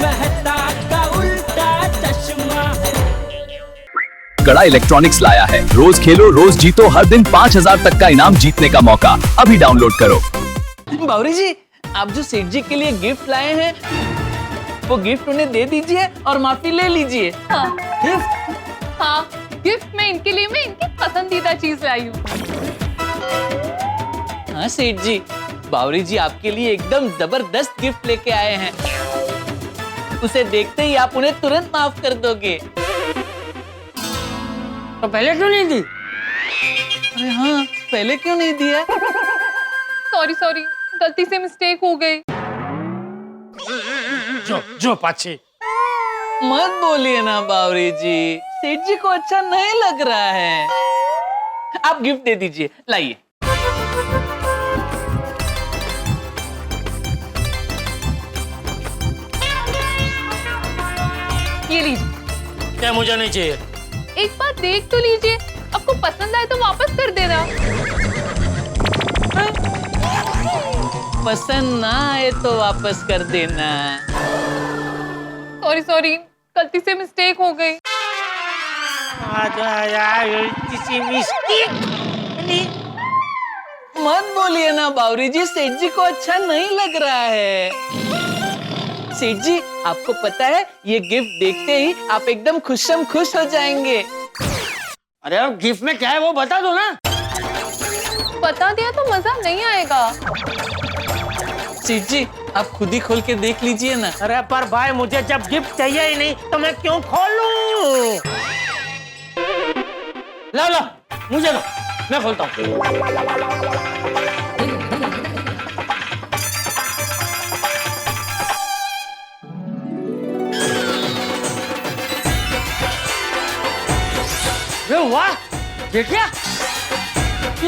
मेहता का उल्टा चश्मा। कड़ा इलेक्ट्रॉनिक्स लाया है, रोज खेलो रोज जीतो, हर दिन 5,000 तक का इनाम जीतने का मौका। अभी डाउनलोड करो। बावरी जी, आप जो सेठ जी के लिए गिफ्ट लाए हैं वो गिफ्ट उन्हें दे दीजिए और माफी ले लीजिए। हाँ गिफ्ट? हाँ, गिफ्ट में इनके लिए मैं इनकी पसंदीदा चीज लाई हूँ। हाँ सेठ जी, बावरी जी आपके लिए एकदम जबरदस्त गिफ्ट लेके आए हैं। उसे देखते ही आप उन्हें तुरंत माफ कर दोगे। तो पहले क्यों नहीं दी? अरे हाँ, पहले क्यों नहीं दिया? सॉरी सॉरी, गलती से मिस्टेक हो गई। जो पाछी। मत बोलिए ना बावरी जी, सेठ जी को अच्छा नहीं लग रहा है। आप गिफ्ट दे दीजिए, लाइए। ये लीजिए। क्या मुझे नहीं चाहिए? एक बार देख तो लीजिए, आपको पसंद आए तो वापस कर देना। पसंद ना आए तो वापस कर देना। सॉरी सॉरी, गलती से मिस्टेक हो गई। मत बोलिए ना बावरी जी, सेठ जी को अच्छा नहीं लग रहा है। सेठ जी, आपको पता है ये गिफ्ट देखते ही आप एकदम खुशम खुश हो जाएंगे। अरे अब गिफ्ट में क्या है वो बता दो ना। बता दिया तो मजा नहीं आएगा। सेठ जी, आप खुद ही खोल के देख लीजिए ना। अरे पर भाई, मुझे जब गिफ्ट चाहिए ही नहीं तो मैं क्यों खोलूं? ला ला, मुझे लो, मैं खोलता हूँ। वाह, देखिए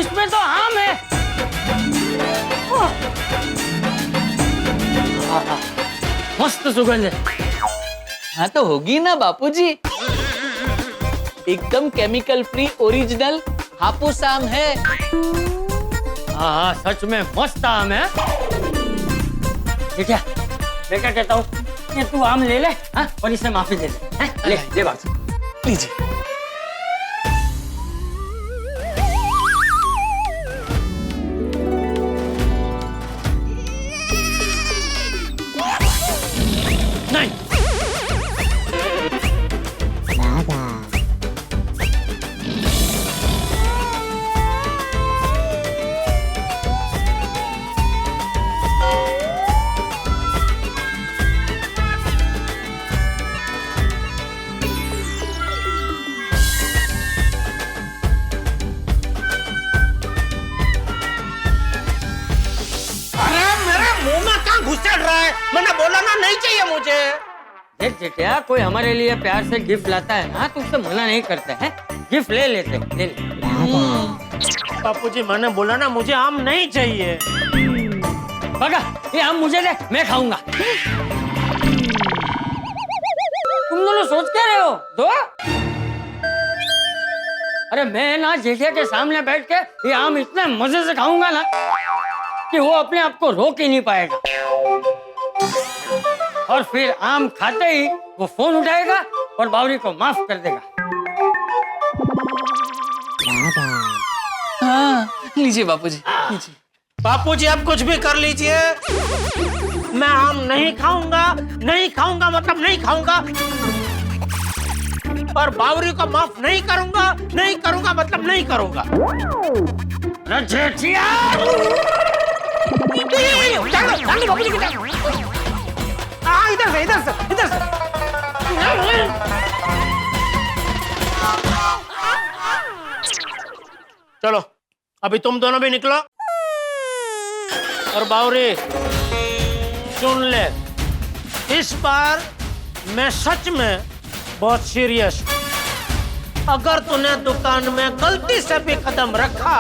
इसमें तो आम है। मस्त सुगंध है। हाँ तो होगी ना बापूजी, एकदम केमिकल फ्री ओरिजिनल हापुस आम है। हाँ, सच में मस्त आम है। ठीक है, मैं क्या कहता हूँ, ये तू आम ले ले, हाँ, और इसे माफी दे दे। ले बात, लीजिए। नहीं। मैंने बोला ना, नहीं चाहिए मुझे। देख जेठिया, कोई हमारे लिए प्यार से गिफ्ट लाता है ना तो उससे मना नहीं करते हैं। गिफ्ट ले लेते, ले ले। बापूजी, मैंने बोला ना, मुझे आम नहीं चाहिए। बगा, ये आम मुझे दे, मैं खाऊंगा। तुम दोनों सोच क्या रहे हो? दो। अरे मैं ना जेठिया के सामने बैठ के ये आम इतने मजे से खाऊंगा ना कि वो अपने आप को रोक ही नहीं पाएगा। और फिर आम खाते ही वो फोन उठाएगा और बावरी को माफ कर देगा। हाँ, लीजिए बापूजी, लीजिए। बापूजी, आप कुछ भी कर लीजिए, मैं आम नहीं खाऊंगा। नहीं खाऊंगा मतलब नहीं खाऊंगा, और बावरी को माफ नहीं करूंगा। नहीं करूंगा मतलब नहीं करूंगा। जेठिया, इधर से। चलो, अभी तुम दोनों भी निकलो। और बावरी, सुन ले, इस बार मैं सच में बहुत सीरियस। अगर तूने दुकान में गलती से भी कदम रखा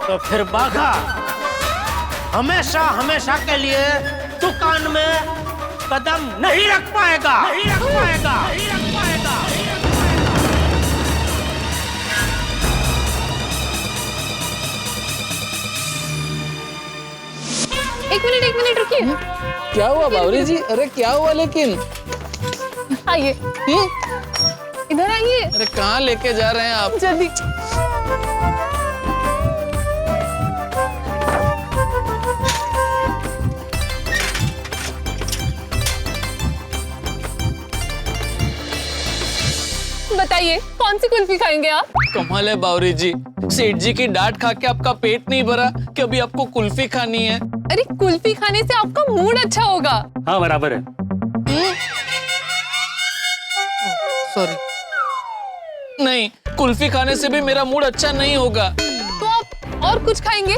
तो फिर बाघा हमेशा हमेशा के लिए दुकान में कदम नहीं रख पाएगा। एक मिनट रुकिए। क्या हुआ बावरी जी? अरे क्या हुआ लेकिन? आइए, इधर आइए अरे कहाँ लेके जा रहे हैं आप? जल्दी। बताइए कौन सी कुल्फी खाएंगे आप? कमाल है बावरी जी, सेठ जी की डांट खा के आपका पेट नहीं भरा कि अभी आपको कुल्फी खानी है? अरे कुल्फी खाने से आपका मूड अच्छा होगा। हाँ बराबर है। सॉरी, नहीं, कुल्फी खाने से भी मेरा मूड अच्छा नहीं होगा। तो आप और कुछ खाएंगे?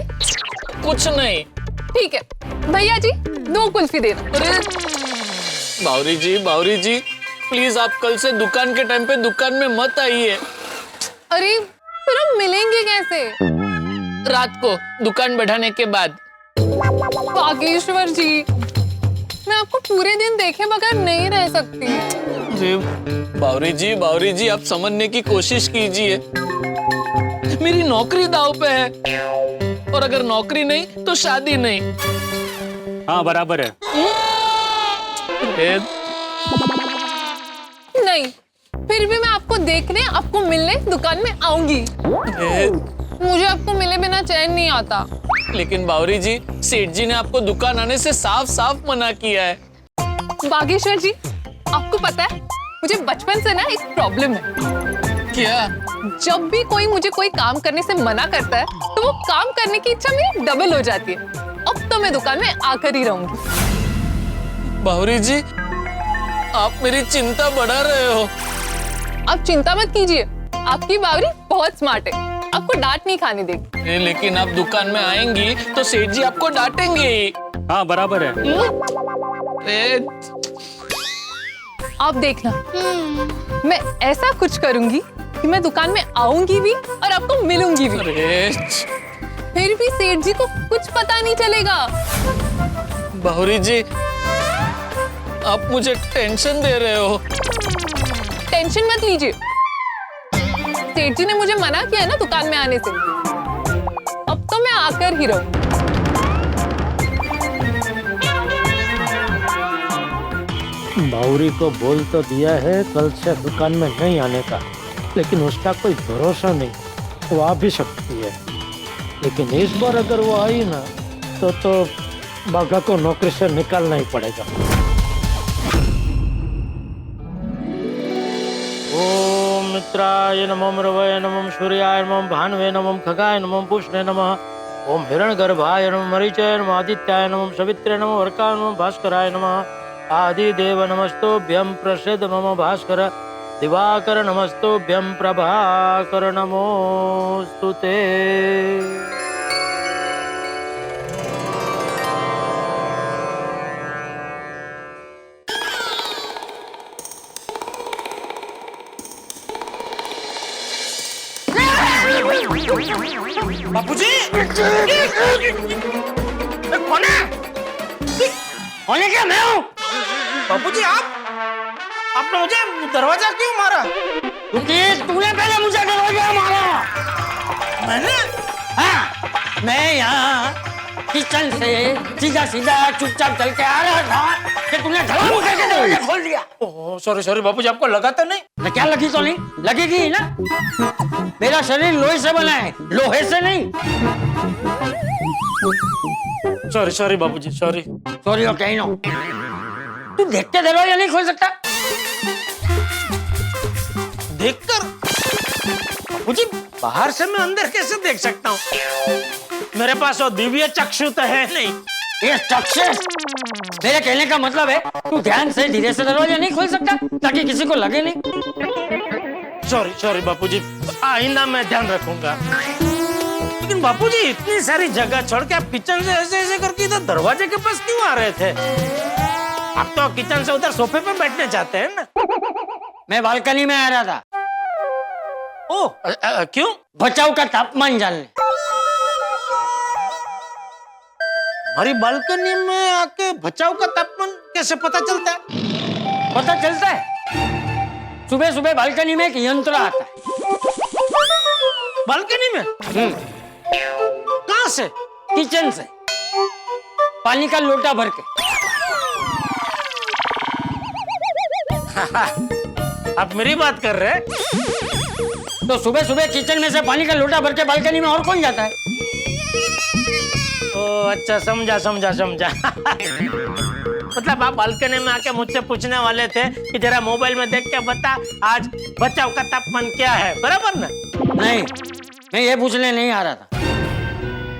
कुछ नहीं। ठीक है भैया जी, 2 कुल्फी दे दो। अरे बावरी जी प्लीज आप कल से दुकान के टाइम पे दुकान में मत आइए। अरे फिर हम मिलेंगे कैसे? रात को दुकान बढ़ाने के बाद। बागेश्वर जी, मैं आपको पूरे दिन देखे बगैर नहीं रह सकती। बावरी जी आप समझने की कोशिश कीजिए, मेरी नौकरी दांव पे है, और अगर नौकरी नहीं तो शादी नहीं। हाँ बराबर है। नहीं, फिर भी मैं आपको देखने, आपको मिलने दुकान में आऊंगी। मुझे आपको मिले बिना चैन नहीं आता। लेकिन बावरी जी, सेठ जी ने आपको दुकान आने से साफ साफ मना किया है। बागेश्वर जी, आपको पता है मुझे बचपन से ना एक प्रॉब्लम है। क्या? जब भी कोई मुझे कोई काम करने से मना करता है तो वो काम करने की इच्छा मेरी डबल हो जाती है। अब तो मैं दुकान में आकर ही रहूंगी। बावरी जी, आप मेरी चिंता बढ़ा रहे हो। आप चिंता मत कीजिए, आपकी बावरी बहुत स्मार्ट है, आपको डांट नहीं खाने देगी। लेकिन आप दुकान में आएंगी तो सेठ जी आपको डांटेंगे। हाँ बराबर है। आप देखना, मैं ऐसा कुछ करूंगी कि मैं दुकान में आऊंगी भी और आपको मिलूंगी भी। फिर भी सेठ जी को कुछ पता नहीं चलेगा। बावरी जी, आप मुझे टेंशन दे रहे हो। टेंशन मत लीजिए, सेठ जी ने मुझे मना किया ना दुकान में आने से, अब तो मैं आकर ही रहूं। बावरी को बोल तो दिया है कल से दुकान में नहीं आने का, लेकिन उसका कोई भरोसा नहीं, वो आ भी सकती है। लेकिन इस बार अगर वो आई ना तो बाघा को नौकरी से निकालना ही पड़ेगा। ओम मित्राय नमः, रवये नमः, सूर्याय नमः, भानवे नमः, खगाय नमः, पुष्णे नमः। ओम हिरण्यगर्भाय नमः, मरीचाय नमः, आदित्याय नमः, सवित्रे नमः, वर्काय नमः, भास्कराय नमः। आदिदेव नमस्तोभ्यं प्रसीद मम भास्कर, दिवाकर नमस्तोभ्यं प्रभाकर, नमोस्तुते। बापूजी, कौन है? कौन है? क्या मैं हूँ? बापूजी, आपने मुझे दरवाजा क्यों मारा? तूने पहले मुझे दरवाजा मारा। मैंने? हाँ, मैं यहाँ किचन से सीधा चुपचाप चल के आ रहा था कि तूने धड़ाम करके दरवाजा खोल दिया। ओह सॉरी बापूजी, आपको लगा तो नहीं? क्या लगी तो नहीं, लगेगी ही ना। मेरा शरीर लोहे से बना है, लोहे से नहीं। सॉरी बापूजी, सॉरी ओके नो। तू देखते दरवाजा नहीं खोल सकता? देखकर? बापूजी, बाहर से मैं अंदर कैसे देख सकता हूँ? मेरे पास वो दिव्य चक्षु तो है नहीं। ये चक्षु? मेरे कहने का मतलब है तू ध्यान से धीरे से दरवाजा नहीं खोल सकता ताकि किसी को लगे नहीं। सॉरी बापूजी, आइंदा मैं ध्यान रखूंगा। लेकिन बापूजी, इतनी सारी जगह छोड़ के आप किचन से ऐसे करके इधर दरवाजे के पास क्यों आ रहे थे? आप तो किचन से उधर सोफे पे बैठने चाहते हैं ना? मैं बालकनी में आ रहा था। ओह, क्यों? बचाव का तापमान जानने। हमारी बालकनी में आके बचाव का तापमान कैसे पता चलता है? पता चलता है, सुबह बालकनी में एक यंत्र आता है। बालकनी में? कहाँ से? किचन से। पानी का लोटा भर के। आप मेरी बात कर रहे हैं? तो सुबह सुबह किचन में से पानी का लोटा भर के बालकनी में और कौन जाता है? ओ अच्छा, समझा समझा समझा। मतलब आप बालकनी में आके मुझसे पूछने वाले थे कि जरा मोबाइल में देख के बता आज बचाव का तापमान क्या है, बराबर ना? नहीं, मैं ये पूछने नहीं आ रहा था।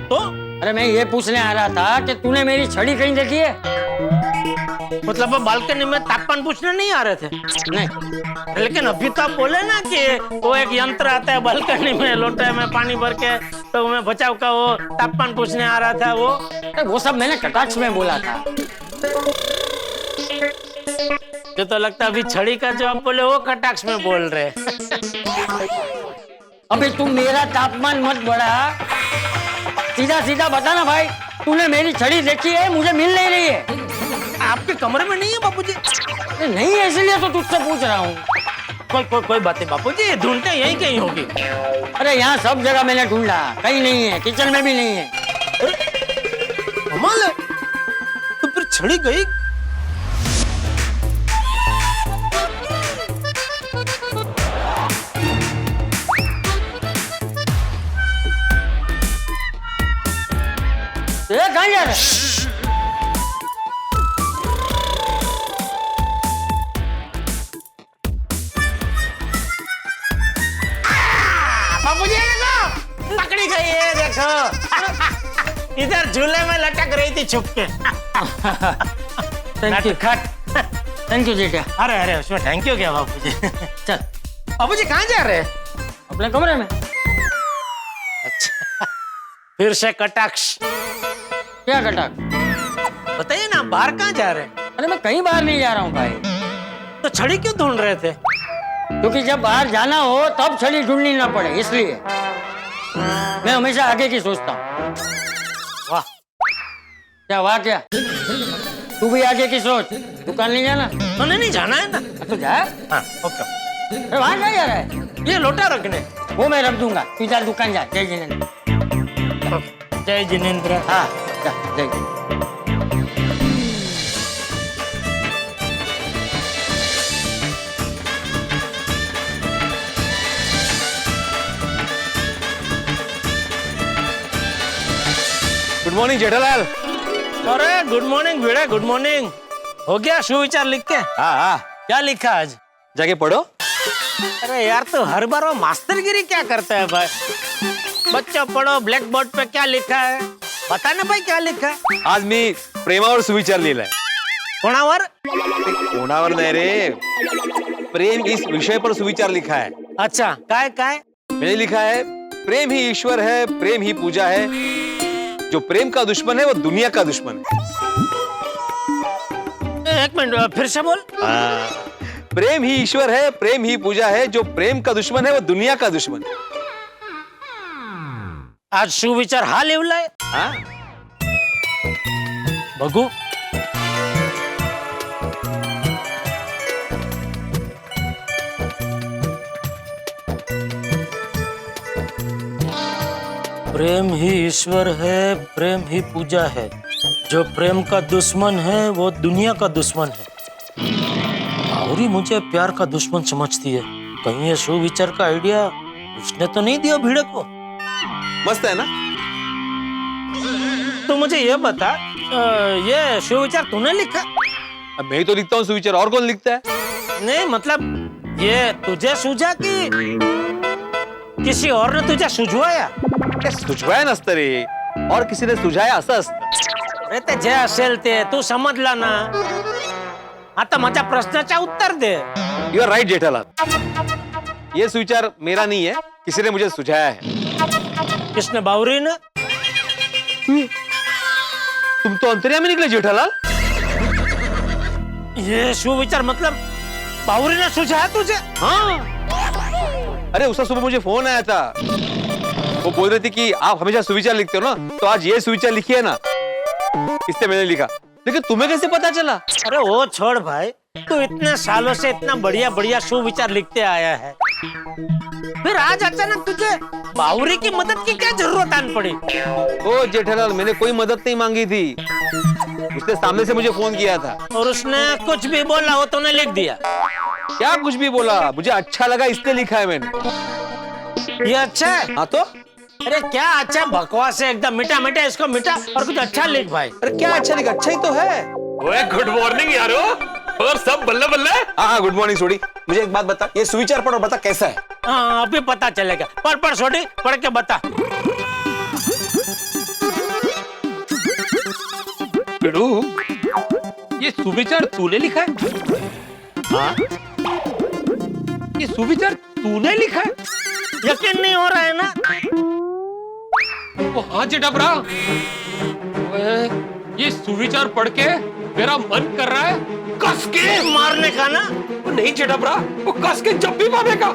तो अरे मैं ये पूछने आ रहा था कि तूने मेरी छड़ी कहीं देखी है? मतलब आप बालकनी में तापमान पूछने नहीं आ रहे थे? नहीं। लेकिन अभी तो आप बोले ना कि वो एक यंत्र आता है बालकनी में लोटे में पानी भर के, तो मैं बचाव का वो तापमान पूछने आ रहा था। वो सब मैंने कटाक्ष में बोला था। जो तो लगता है अभी छड़ी का जो आप बोले वो कटाक्ष में बोल रहे। अभी तुम मेरा तापमान मत बढ़ा, सीधा सीधा बता ना भाई, तूने मेरी छड़ी देखी है? मुझे मिल नहीं रही है। आपके कमरे में नहीं है बापूजी? नहीं है, इसलिए तो तुझसे पूछ रहा हूँ। कोई बात नहीं बापूजी, ढूंढते यहीं कहीं होगी। अरे यहाँ सब जगह मैंने ढूंढा, कहीं नहीं है, किचन में भी नहीं है। कमाल है, तो फिर छड़ी गई? कहाँ जा रहे? बापूजी देखो, पकड़ी गई है देखो। इधर झूले में लटक रही थी छुप के। थैंक यू जेठा। अरे अरे उसमें थैंक यू क्या बापूजी? चल बापूजी कहाँ जा रहे हैं? अपने कमरे में। अच्छा, फिर से कटाक्ष। क्या कटाक? बताइए ना, बाहर कहाँ जा रहे हैं? अरे मैं कहीं बाहर नहीं जा रहा हूँ भाई। तो छड़ी क्यों ढूंढ रहे थे? क्योंकि जब बाहर जाना हो तब छड़ी ढूंढनी ना पड़े, इसलिए मैं हमेशा आगे की सोचता हूँ। वाह, क्या वाह क्या? तू भी आगे की सोच। दुकान नहीं जाना? तो नहीं जाना है ना? तो जा। हाँ ओके। अरे वहाँ क्या जा रहा है? ये लोटा रखने। वो मैं रख दूंगा, तू जा दुकान जा। जय जिनेन्द्र। जय जिनेन्द्र। हाँ जा जय। Good morning Jethalal. अरे गुड मॉर्निंग भिड़े, गुड मॉर्निंग। हो गया सुविचार लिख के? हाँ हाँ, क्या लिखा आज? जाके पढ़ो। अरे यार, तो हर बार वो मास्टरगिरी क्या करता है भाई? बच्चा पढ़ो, ब्लैक बोर्ड पे क्या लिखा है बता ना भाई, क्या लिखा है? आज मी प्रेमावर सुविचार लिहिलाय। कोणावर? कोणावर नाही रे, प्रेम इस विषय पर सुविचार लिखा है। अच्छा, काय काय? मैंने लिखा है, प्रेम ही ईश्वर है, प्रेम ही पूजा है, जो प्रेम का दुश्मन है वो दुनिया का दुश्मन है। एक मिनट फिर से बोल। प्रेम ही ईश्वर है, प्रेम ही पूजा है, जो प्रेम का दुश्मन है वो दुनिया का दुश्मन है। आज सुविचार हा लिवलाय? हाँ? बघू। प्रेम ही ईश्वर है, प्रेम ही पूजा है, जो प्रेम का दुश्मन है वो दुनिया का दुश्मन है। गौरी मुझे प्यार का दुश्मन समझती है, कहीं ये सुविचार का आइडिया उसने तो नहीं दिया भिड़े को? मस्त है ना? तो मुझे ये बता, ये सुविचार तूने लिखा? अब मैं ही तो लिखता हूँ सुविचार, और कौन लिखता है? नहीं मतलब ये तुझे सूझा कि किसी और ने तुझे सुझवाया? क्या सुझवाया नसतं रे, और किसी ने सुझाया असं असतं। अरे ते जे असेल ते तू समजला ना, आता माझ्या प्रश्नाचा उत्तर दे। यू आर राइट जेठालाल, ये सुविचार मेरा नहीं है, किसी ने मुझे सुझाया है। किसने? बावरी ने? तुम तो अंतर्यामी निकले जेठालाल। ये सुविचार मतलब बावरी ने सुझाया तुझे? हाँ, अरे उसका सुबह मुझे फोन आया था, वो बोल रही थी कि आप हमेशा सुविचार लिखते हो ना, तो आज ये सुविचार लिखी है ना, इसलिए मैंने लिखा। लेकिन तुम्हें कैसे पता चला? अरे वो छोड़ भाई, तू इतने सालों से इतना बढ़िया बढ़िया सुविचार लिखते आया है, फिर आज अचानक तुझे बावरी की मदद की क्या जरूरत आन पड़ी? ओ जेठालाल, मैंने कोई मदद नहीं मांगी थी, उसने सामने से मुझे फोन किया था। और उसने कुछ भी बोला वो तूने लिख दिया? क्या कुछ भी बोला, मुझे अच्छा लगा इसलिए लिखा है मैंने। ये अच्छा है? हाँ तो अरे क्या अच्छा, बकवास है एकदम, मीठा मीठा, इसको मीठा और कुछ अच्छा लिख भाई। अरे क्या अच्छा लिखा, अच्छा ही तो है। ओए गुड मॉर्निंग यारो, और सब बल्ले बल्ले। हाँ गुड मॉर्निंग सोडी, मुझे एक बात बता, ये सुविचार पढ़ और बता कैसा है। हाँ अभी पता चलेगा, पढ़ छोटी, पढ़ के बता। बिड़ू, ये सुविचार तूने लिखा है? हाँ? ये सुविचार तूने लिखा है? यकीन नहीं हो रहा है ना? ओ हाँ जेठाबरा, ओए, ये सुविचार पढ़ के मेरा मन कर रहा है कस के मारने का ना? वो नहीं जेठाबरा, वो कस के जब भी मारेगा।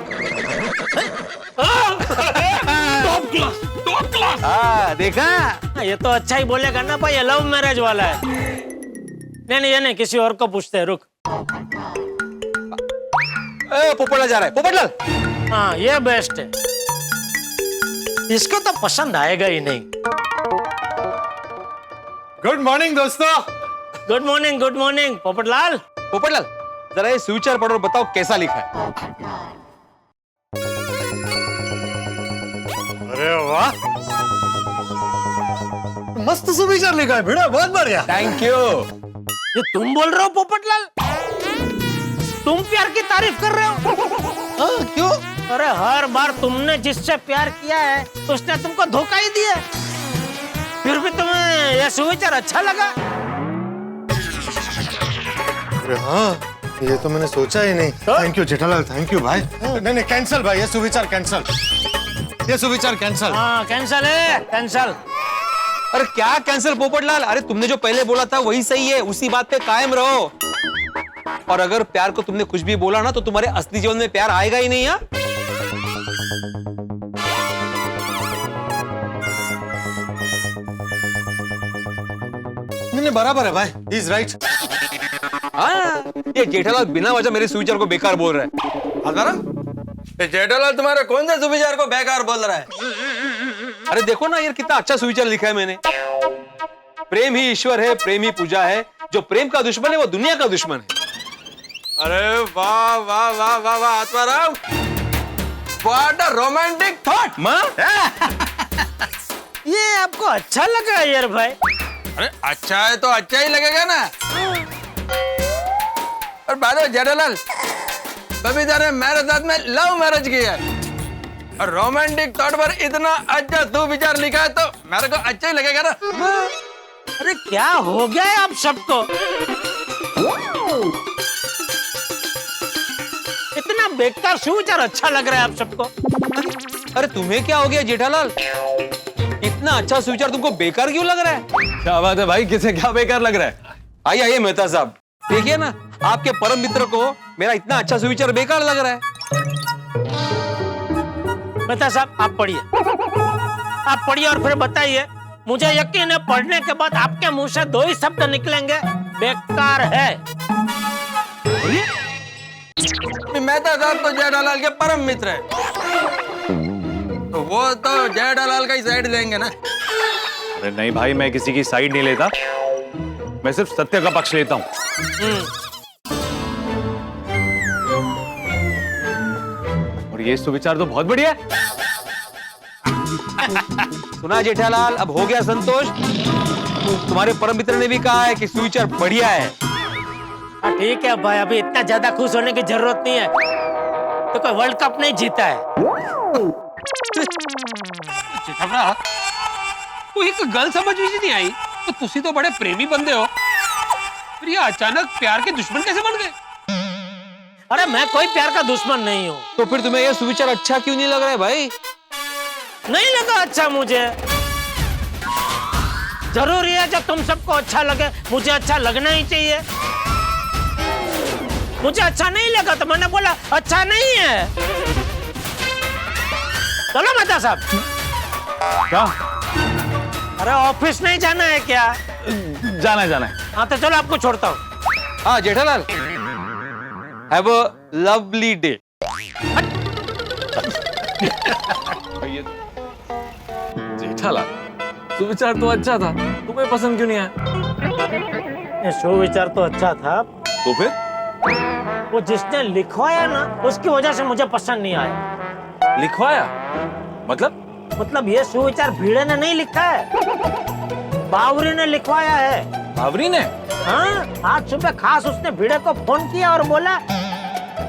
Top class, top class. हाँ देखा, ये तो अच्छा ही बोलेगा ना भाई, ये लव मैरिज वाला है। नहीं ये नहीं, किसी और को पूछते हैं, रुक। पोपटलाल जा रहा है, पोपटलाल। हाँ ये बेस्ट है, इसको तो पसंद आएगा ही नहीं। गुड मॉर्निंग दोस्तों। Good morning Popatlal. पोपटलाल, जरा ये सुविचार पढ़ो और बताओ कैसा लिखा है। अरे वाह, मस्त सुविचार लिखा है भिड़ा, बहुत बढ़िया। Thank you. ये तुम बोल रहे हो पोपटलाल? तुम प्यार की तारीफ कर रहे हो? हाँ, क्यों? अरे हर बार तुमने जिससे प्यार किया है उसने तुमको धोखा ही दिया, फिर भी तुम्हें यह सुविचार अच्छा लगा? अरे हाँ, ये तो मैंने सोचा ही नहीं। Thank you Jethalal, thank you भाई। नहीं कैंसल भाई, ये सुविचार कैंसल, ये सुविचार कैंसल। हाँ कैंसल है, कैंसल। अरे क्या कैंसिल पोपटलाल, अरे तुमने जो पहले बोला था वही सही है, उसी बात पे कायम रहो। और अगर प्यार को तुमने कुछ भी बोला ना तो तुम्हारे असली जीवन में प्यार आएगा ही नहीं। यार नहीं बराबर है भाई, ही इज राइट। हाँ, ये जेठालाल बिना वजह मेरे सुविचार को बेकार बोल रहा है। जेठालाल तुम्हारे कौन से सुविचार को बेकार बोल रहा है? अरे देखो ना यार, कितना अच्छा सुविचार लिखा है मैंने। प्रेम ही ईश्वर है, प्रेम ही पूजा है, जो प्रेम का दुश्मन है वो दुनिया का दुश्मन है। अरे वाह वाह वाह वाह वाह Atmaram, what a romantic thought. माँ ये आपको अच्छा लगा यार भाई? अरे अच्छा है तो अच्छा ही लगेगा ना। और बाद में जेठालाल, बबीता ने मेरे साथ में लव मैरिज किया है और रोमांटिक थॉट पर इतना अच्छा तू विचार लिखा है तो मेरे को अच्छा ही लगेगा ना। अरे क्या हो गया है आप सबको? इतना बेकार सुविचार अच्छा लग रहा है आप सबको? अरे तुम्हें क्या हो गया जेठालाल, इतना अच्छा सुविचार तुमको बेकार क्यों लग रहा है? क्या बात है भाई, किसे क्या बेकार लग रहा है? आइए आइए मेहता साहब, देखिए ना, आपके परम मित्र को मेरा इतना अच्छा सुविचार बेकार लग रहा है। मेहता साहब आप पढ़िए और फिर बताइए। मुझे यकीन है पढ़ने के बाद आपके मुंह से दो ही शब्द निकलेंगे, बेकार है। मेहता साहब तो जेठालाल के परम मित्र है, तो वो तो जेठालाल का ही साइड लेंगे ना। अरे नहीं भाई, मैं किसी की साइड नहीं लेता, मैं सिर्फ सत्य का पक्ष लेता हूँ। और ये सुविचार तो बहुत बढ़िया है। सुना जेठालाल, अब हो गया संतोष। तुम्हारे परम मित्र ने भी कहा है कि सुविचार बढ़िया है। ठीक है भाई, अभी इतना ज्यादा खुश होने की जरूरत नहीं है, तो कोई वर्ल्ड कप नहीं जीता है। जेठाबरा, वो एक गल समझ में नहीं आई, तो तुसी तो बड़े प्रेमी बंदे हो, फिर ये अचानक प्यार के दुश्मन कैसे बन गए? अरे मैं कोई प्यार का दुश्मन नहीं हूँ। तो फिर तुम्हें यह सुविचार अच्छा क्यों नहीं लग रहा है भाई? नहीं लगा अच्छा मुझे। जरूरी है जब तुम सबको अच्छा लगे, मुझे अच्छा लगना ही चाहिए। मुझे अच्छा नहीं लगा तो मैंने बोला अच्छा नहीं है। चलो मेहता साहब। क्या? अरे ऑफिस नहीं जाना है क्या? जाना है। हाँ तो चलो आपको छोड़ता हूँ। हाँ Jethalal, have a lovely day. Jethalal, सुविचार तो अच्छा था, तुम्हें पसंद क्यों नहीं आया? ये सुविचार तो अच्छा था, तो फिर वो जिसने लिखवाया ना उसकी वजह से मुझे पसंद नहीं आया। लिखवाया मतलब? मतलब ये सुविचार भीड़े ने नहीं लिखा है, बावरी ने लिखवाया है। बावरी ने? हाँ, आज सुबह खास उसने भिड़े को फोन किया और बोला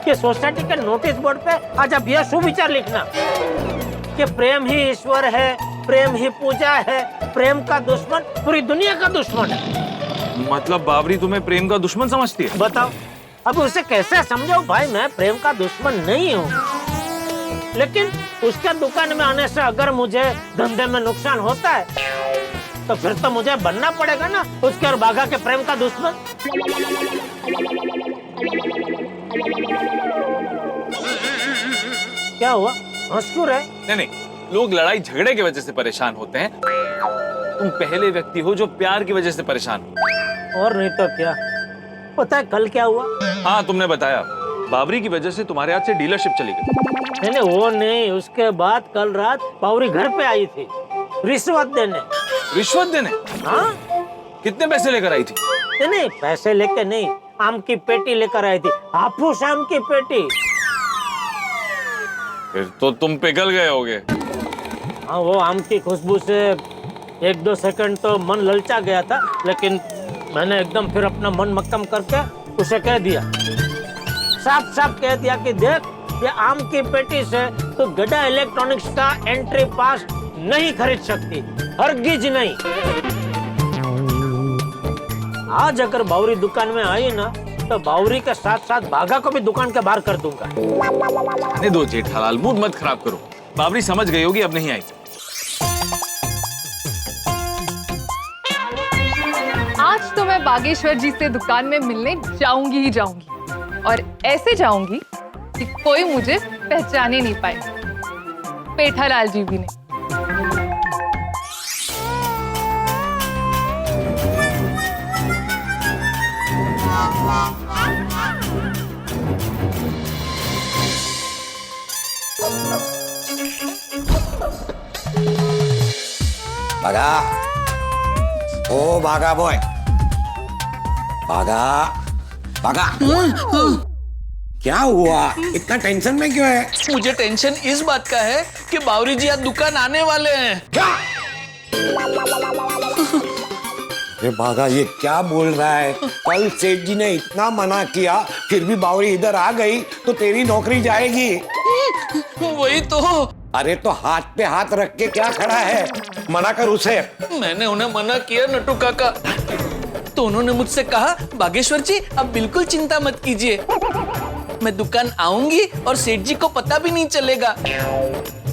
कि सोसाइटी के नोटिस बोर्ड पे आज अब यह सुविचार लिखना कि प्रेम ही ईश्वर है, प्रेम ही पूजा है, प्रेम का दुश्मन पूरी दुनिया का दुश्मन है। मतलब बावरी तुम्हें प्रेम का दुश्मन समझती है? बताओ, अब उसे कैसे समझाऊं भाई, मैं प्रेम का दुश्मन नहीं हूँ, लेकिन उसके दुकान में आने से अगर मुझे धंधे में नुकसान होता है तो फिर तो मुझे बनना पड़ेगा ना उसके और बाघा के प्रेम का दुश्मन। क्या हुआ, हंस क्यों रहे? नहीं नहीं, लोग लड़ाई झगड़े की वजह से परेशान होते हैं, तुम पहले व्यक्ति हो जो प्यार की वजह से परेशान हो। और नहीं तो क्या। पता है कल क्या हुआ? हाँ, तुमने बताया, बावरी की वजह से तुम्हारे हाथ से डीलरशिप चली गई। नहीं वो नहीं, उसके बाद कल रात बावरी घर पे आई थी रिश्वत देने। रिश्वत देने? हाँ, कितने पैसे लेकर आई थी? नहीं पैसे लेके नहीं, आम की पेटी लेकर आई थी, हाफूस आम की पेटी। फिर तो तुम पिघल गए होगे। हाँ, वो आम की खुशबू से 1-2 सेकंड तो मन ललचा गया था, लेकिन मैंने एकदम फिर अपना मन मक्कम करके उसे कह दिया, साफ साफ कह दिया कि देख, ये आम की पेटी से तो गड्ढा इलेक्ट्रॉनिक्स का एंट्री पास नहीं खरीद सकती, हरगिज नहीं। आज अगर बावरी दुकान में आई ना तो बावरी के साथ साथ बाघा को भी दुकान के बाहर कर दूंगा। जाने दो जेठालाल, मूड मत खराब करो, बावरी समझ गई होगी अब नहीं आई। आज तो मैं बागेश्वर जी से दुकान में मिलने जाऊंगी ही जाऊंगी, और ऐसे जाऊंगी कि कोई मुझे पहचाने नहीं पाए, पेठालाल जी भी नहीं। भागा, ओ भागा बॉय, भागा भागा। क्या हुआ, इतना टेंशन में क्यों है? मुझे टेंशन इस बात का है कि बावरी जी आज दुकान आने वाले हैं। क्या? अरे भागा, ये क्या बोल रहा है? कल सेठ जी ने इतना मना किया, फिर भी बावरी इधर आ गई तो तेरी नौकरी जाएगी। वही तो। अरे तो हाथ पे हाथ रख के क्या खड़ा है, मना कर उसे। मैंने उन्हें मना किया नट्टू काका, तो उन्होंने मुझसे कहा, बागेश्वर जी आप बिल्कुल चिंता मत कीजिए, मैं दुकान आऊंगी और सेठ जी को पता भी नहीं चलेगा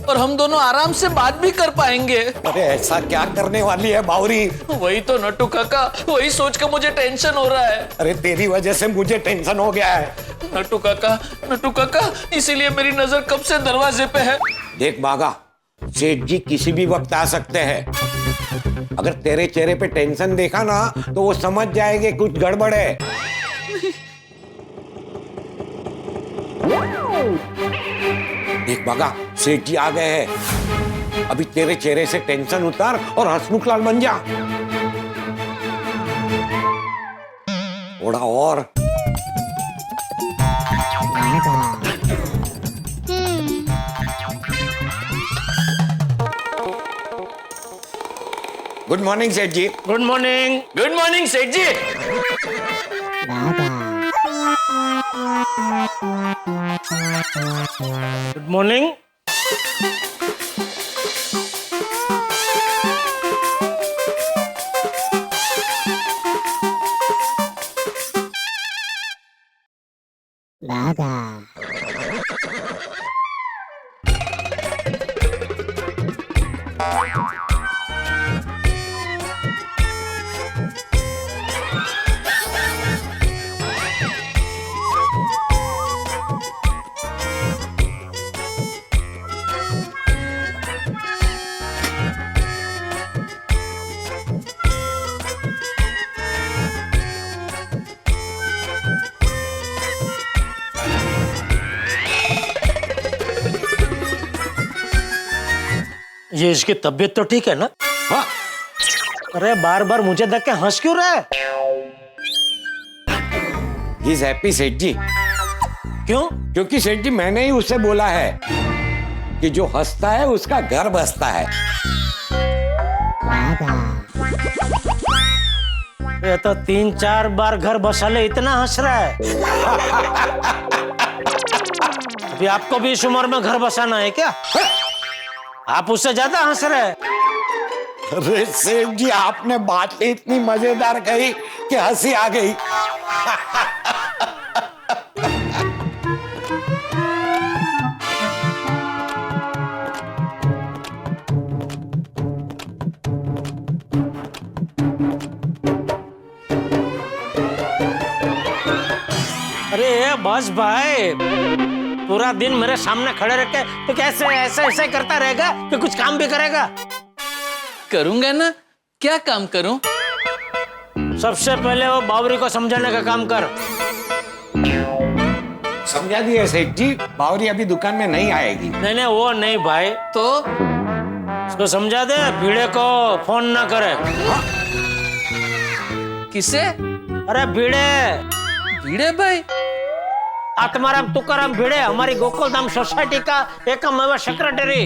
और हम दोनों आराम से बात भी कर पाएंगे। अरे ऐसा क्या करने वाली है बावरी? वही तो नट्टू काका, वही सोच कर मुझे टेंशन हो रहा है। अरे तेरी वजह से मुझे टेंशन हो गया है। नट्टू काका, इसीलिए मेरी नजर कब से दरवाजे पे है। देख बागा, सेठ जी किसी भी वक्त आ सकते हैं, अगर तेरे चेहरे पे टेंशन देखा ना तो वो समझ जाएंगे कुछ गड़बड़ है। देख बागा, सेठ जी आ गए हैं, अभी तेरे चेहरे से टेंशन उतार और हंसमुख लाल बन जा। थोड़ा और। Good morning Seth ji. Good morning. Good morning Seth ji. Good morning. ये इसकी तबीयत तो ठीक है ना? हाँ अरे बार बार मुझे देख के हंस क्यों रहा है? ही इज हैप्पी सेठ जी। क्यों? क्योंकि सेठ जी मैंने ही उससे बोला है कि जो हंसता है उसका घर बसता है। ये तो 3-4 बार घर बसा ले इतना हंस रहा है। अभी आपको भी इस उम्र में घर बसाना है क्या? आप उससे ज्यादा हंस रहे हैं। अरे सेठ जी आपने बात इतनी मजेदार कही कि हंसी आ गई। अरे बस भाई, पूरा दिन मेरे सामने खड़े रह के तो कैसे ऐसे ऐसे करता रहेगा कि कुछ काम भी करेगा? करूंगा ना, क्या काम करूं? सबसे पहले वो बावरी को समझाने का काम कर। समझा दिया सेठ जी, बावरी अभी दुकान में नहीं आएगी। नहीं वो नहीं भाई, तो उसको समझा दे भिड़े को फोन ना करे। किसे? अरे भिड़े भिड़े भाई? आत्माराम तुकाराम भिड़े, हमारी गोकुलधाम सोसाइटी का एकमेव सेक्रेटरी।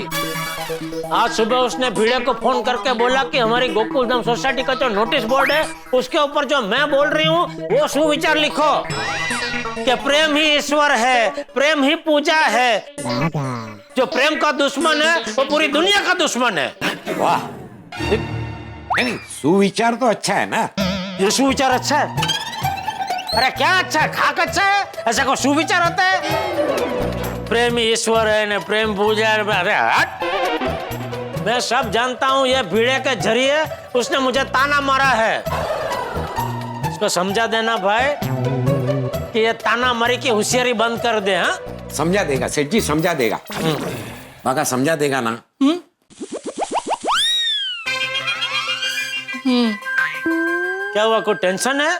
आज सुबह उसने भिड़े को फोन करके बोला कि हमारी गोकुलधाम सोसाइटी का जो नोटिस बोर्ड है उसके ऊपर जो मैं बोल रही हूँ वो सुविचार लिखो कि प्रेम ही ईश्वर है, प्रेम ही पूजा है। जो प्रेम का दुश्मन है वो पूरी दुनिया का दुश्मन है। वाह, नहीं सुविचार तो अच्छा है ना। ये सुविचार अच्छा है? अरे क्या अच्छा है, खाक अच्छा है? ऐसा को सुविचार होता है? प्रेम ही ईश्वर है न प्रेम पूजा है। अरे हट, मैं सब जानता हूँ। ये भिड़े के जरिए उसने मुझे ताना मारा है। इसको समझा देना भाई कि ये ताना मारी की होशियारी बंद कर दे। हाँ समझा देगा सेठ जी, समझा देगा। बाका समझा देगा ना। क्या हुआ, कोई टेंशन है?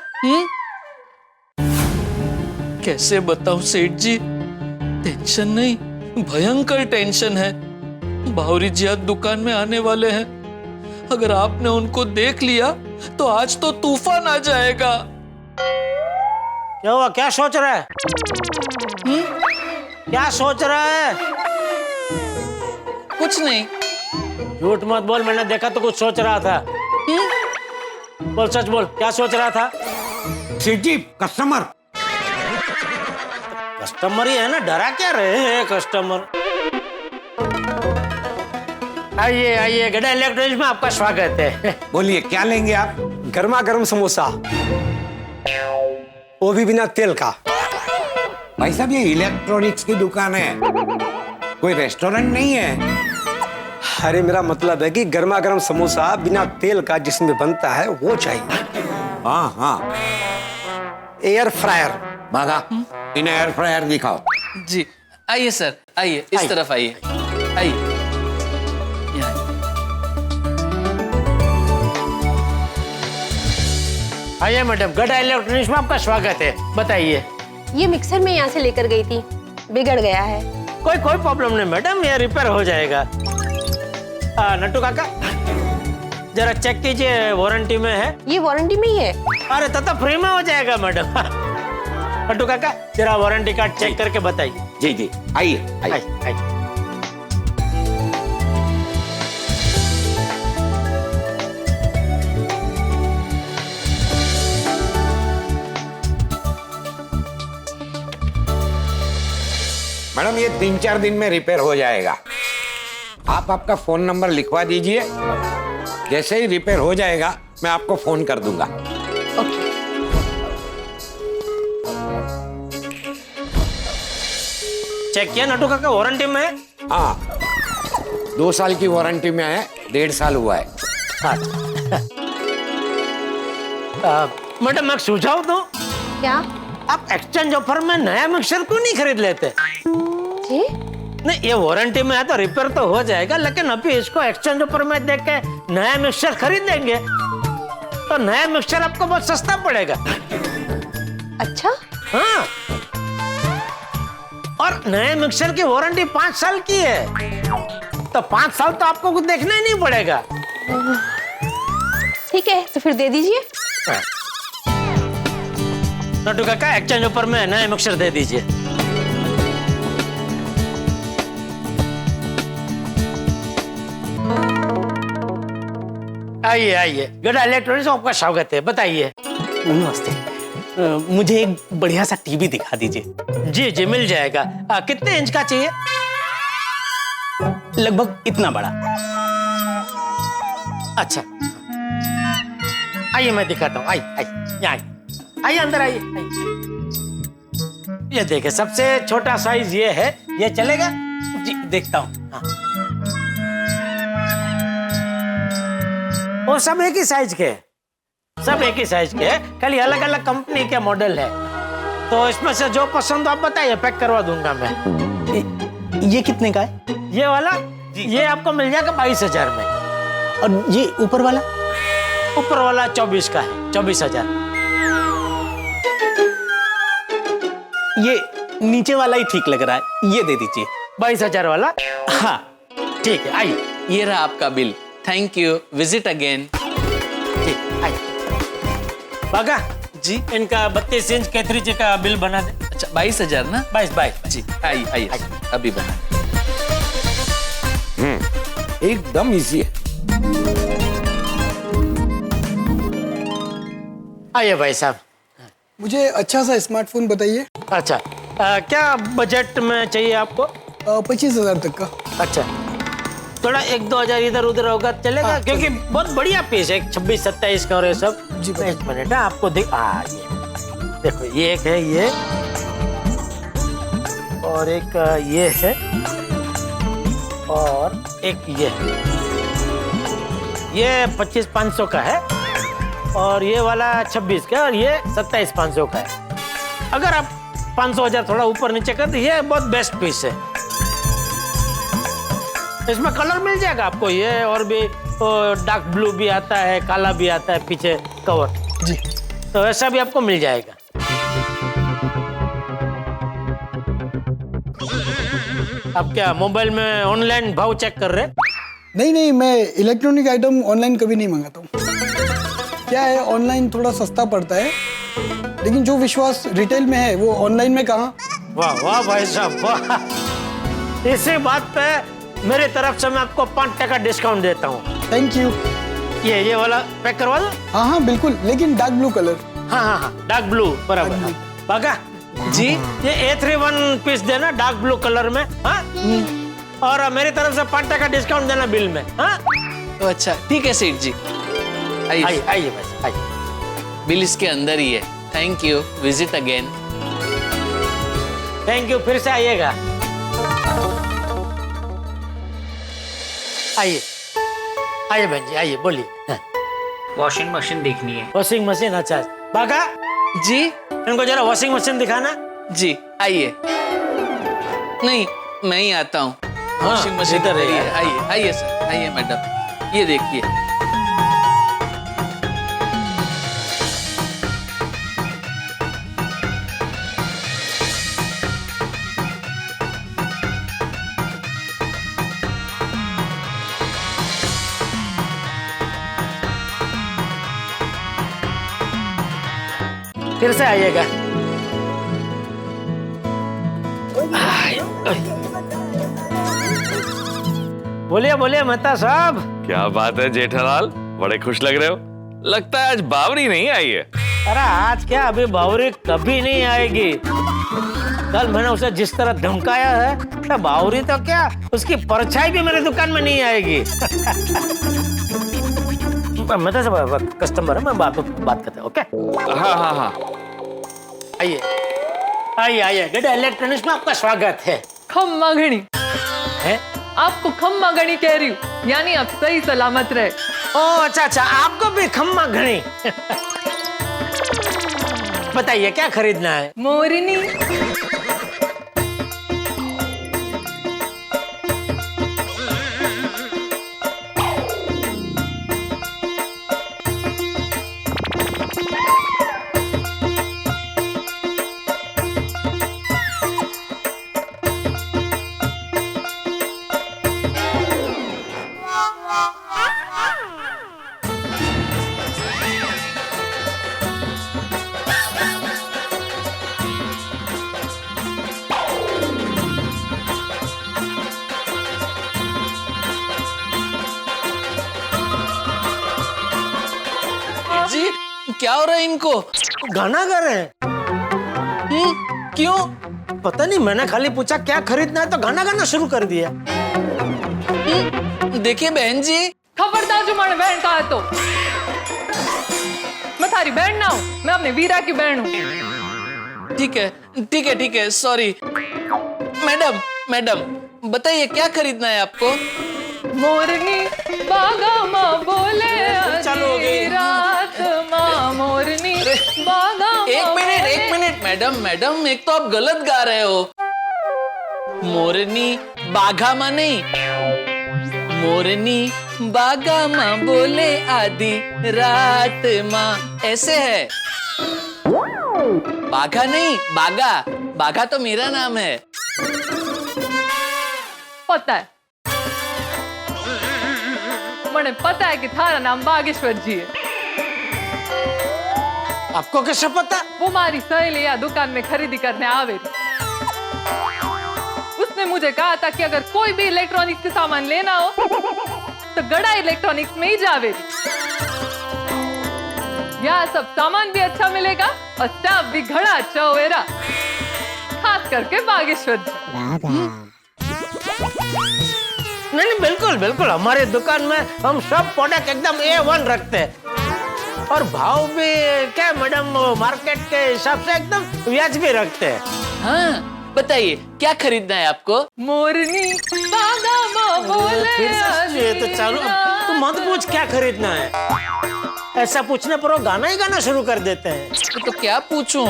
कैसे बताऊं सेठ जी, टेंशन नहीं, भयंकर टेंशन है। बावरी जी आज दुकान में आने वाले हैं। अगर आपने उनको देख लिया तो आज तो तूफान आ जाएगा। क्या हुआ, क्या सोच रहा है? क्या सोच रहा है? कुछ नहीं। झूठ मत बोल, मैंने देखा तो कुछ सोच रहा था। बोल सच बोल, क्या सोच रहा था? सेठ जी कस्टमर ही है ना, डरा क्या रहे हैं कस्टमर? आइए आइए, गड़ा इलेक्ट्रॉनिक्स में आपका स्वागत है। बोलिए क्या लेंगे आप? गर्मा गर्म समोसा, वो भी बिना तेल का। भाई साहब ये इलेक्ट्रॉनिक्स की दुकान है, कोई रेस्टोरेंट नहीं है। अरे मेरा मतलब है कि गर्मा गर्म समोसा बिना तेल का जिसमें बनता है वो चाहिए। हाँ हाँ, एयर फ्रायर। भागा, इन्हें एयर फ्रायर दिखाओ। जी आइए सर, आइए इस तरफ आइए, आइए। आइए मैडम, गड़ा इलेक्ट्रॉनिक्स में आपका स्वागत है। बताइए। ये मिक्सर मैं यहाँ से लेकर गई थी, बिगड़ गया है। कोई प्रॉब्लम नहीं मैडम, ये रिपेयर हो जाएगा। नट्टू काका जरा चेक कीजिए, वारंटी में है। ये वारंटी में ही है? अरे तो फ्री में हो जाएगा मैडम। नट्टू काका जरा वारंटी कार्ड चेक करके बताइए। जी जी, आइए आइए। मैडम ये 3-4 दिन में रिपेयर हो जाएगा। आप आपका फोन नंबर लिखवा दीजिए, जैसे ही रिपेयर हो जाएगा मैं आपको फोन कर दूंगा। चेक किया नट्टू काका, वारंटी में है? हाँ 2 साल की वारंटी में है, 1.5 साल हुआ है। मैडम मैं सुझाव दूं? क्या? आप एक्सचेंज ऑफर में नया मिक्सर क्यों नहीं खरीद लेते? जी? नहीं ये वारंटी में है तो रिपेयर तो हो जाएगा, लेकिन अभी इसको एक्सचेंज ऑफर में देख के नया मिक्सर खरीद देंगे तो नया मिक्सर आपको बहुत सस्ता पड़ेगा। अच्छा? हाँ, और नए मिक्सर की वारंटी 5 साल की है, तो तो 5 साल तो आपको कुछ देखना ही नहीं पड़ेगा। ठीक है, तो फिर दे दीजिए। नटू काका एक्सचेंज ऊपर में नए मिक्सर दे दीजिए। आइए आइए, गड़ा इलेक्ट्रॉनिक्स में आपका स्वागत है, बताइए। नमस्ते, मुझे एक बढ़िया सा टीवी दिखा दीजिए। जी जी मिल जाएगा। कितने इंच का चाहिए? लगभग इतना बड़ा। अच्छा, आइए मैं दिखाता हूँ। आइए आइए, यहाँ आइए, आइए अंदर आइए। ये देखिए, सबसे छोटा साइज ये है, ये चलेगा? जी देखता हूँ। हाँ। वो सब एक ही साइज के, सब एक ही साइज के, खाली अलग अलग कंपनी के मॉडल है। तो इसमें से जो पसंद आप बताइए, पैक करवा दूंगा मैं। ये कितने का है? ये वाला ये आपको मिल जाएगा 22,000 में। और ये ऊपर वाला? ऊपर वाला 24 का है, 24,000। ये नीचे वाला ही ठीक लग रहा है, ये दे दीजिए। 22,000 वाला? हाँ ठीक है, आइए। ये रहा आपका bill. Thank you, visit again. ठीक, आइए। बागा जी, इनका 32 इंच कैथरीज का बिल बना दे। अच्छा 22,000 ना? 22 जी, आइए आइए, अभी बना। एकदम इजी है। आइए भाई साहब। मुझे अच्छा सा स्मार्टफोन बताइए। अच्छा, क्या बजट में चाहिए आपको? 25,000 तक का। अच्छा, थोड़ा 1-2 हजार इधर उधर होगा चलेगा? हाँ, क्योंकि बहुत बढ़िया पीस है, 26-27 का और ये सब। जी, एक मिनट है, आपको ये देखो, ये एक है ये, और एक ये है, और एक ये है। ये 25,500 का है, और ये वाला 26 का, और ये 27,500 का है। अगर आप 500,000 थोड़ा ऊपर नीचे कर दे, ये बहुत बेस्ट पीस है। इसमें कलर मिल जाएगा आपको, ये और भी डार्क ब्लू भी आता है, काला भी आता है पीछे कवर। जी, तो ऐसा भी आपको मिल जाएगा। आप क्या मोबाइल में ऑनलाइन भाव चेक कर रहे? नहीं नहीं, मैं इलेक्ट्रॉनिक आइटम ऑनलाइन कभी नहीं मंगाता हूँ। क्या है, ऑनलाइन थोड़ा सस्ता पड़ता है, लेकिन जो विश्वास रिटेल में है वो ऑनलाइन में कहाँ। वाह वाह भाई साहब, वाह। इसी बात पे मेरे तरफ से मैं आपको 5% डिस्काउंट देता हूँ। Thank you. ये वाला पैक करवा दो। हाँ हाँ बिल्कुल, लेकिन डार्क ब्लू कलर। हाँ हाँ हाँ, डार्क ब्लू बराबर। बाका जी, ये A31 पीस देना डार्क ब्लू कलर में। हाँ, और मेरी तरफ से 5% डिस्काउंट देना बिल में। हाँ, तो अच्छा ठीक है सेठ जी। आइए आइए बस आइए। बिल इसके अंदर ही है। Thank you, visit again. Thank you, फिर से आइएगा। आइए आइए बहन जी, आइए, बोलिए। वॉशिंग मशीन देखनी है। Washing machine? अच्छा बाका जी, इनको जरा वॉशिंग मशीन दिखाना। जी आइए। नहीं, मैं ही आता हूँ। वॉशिंग मशीन इधर है। है। आइए आइए सर, आइए मैडम, ये देखिए। फिर से आइएगा। बोलिए बोलिए मेहता साहब। क्या बात है जेठालाल, बड़े खुश लग रहे हो। लगता है आज बावरी नहीं आई है। अरे आज क्या, अभी बावरी कभी नहीं आएगी। कल मैंने उसे जिस तरह धमकाया है, तो बावरी तो क्या, उसकी परछाई भी मेरी दुकान में नहीं आएगी। मेहता साहब कस्टमर है, मैं बात करते हैं। ओके, हाँ हाँ हाँ, आइए आइए आइए। गड्ढा इलेक्ट्रॉनिक्स में आपका स्वागत है। खम्मा घड़ी है? आपको खम्मा घड़ी कह रही हूँ, यानी आप सही सलामत रहे। ओ अच्छा अच्छा, आपको भी खम्मा घड़ी। बताइए क्या खरीदना है? मोरनी। क्या हो रहा है इनको? गाना गा रहे हैं। क्यों? पता नहीं, मैंने खाली पूछा क्या खरीदना है तो गाना गाना शुरू कर दिया। देखिए बहन जी, खबरदार जो मारे बहन का है तो मैं थारी बहन ना हूँ, मैं अपने वीरा की बहन हूँ। ठीक है ठीक है ठीक है, सॉरी। मैडम मैडम बताइए क्या खरीदना है आपको? मोरनी बागा माँ बोले चलो हो गई। रात माँ मोरनी बागा माँ एक मिनट मैडम मैडम, एक तो आप गलत गा रहे हो। मोरनी बाघा माँ नहीं, मोरनी बागा माँ बोले आधी रात माँ, ऐसे है। बाघा नहीं, बागा। बाघा तो मेरा नाम है। पता है, मुझे पता है कि थारा नाम बागेश्वर जी है। आपको कैसे पता? वो हमारी सहेली या दुकान में खरीदी करने आवे थी। उसने मुझे कहा था कि अगर कोई भी इलेक्ट्रॉनिक्स के सामान लेना हो तो गड़ा इलेक्ट्रॉनिक्स में ही जावे। यहाँ सब सामान भी अच्छा मिलेगा और स्टाफ भी घड़ा अच्छा होएगा, खास करके बागेश्वर जी। नहीं बिल्कुल बिल्कुल, हमारे दुकान में हम सब प्रोडक्ट एकदम A1 रखते हैं और भाव भी क्या मैडम मार्केट के हिसाब से एकदम वाजिबी रखते हैं। हाँ बताइए क्या खरीदना है आपको? मोरनी बागा माँ बोले फिर से तो चालू, तू मत पूछ क्या खरीदना है। ऐसा पूछने पर वो गाना ही गाना शुरू कर देते हैं। तो क्या पूछूं?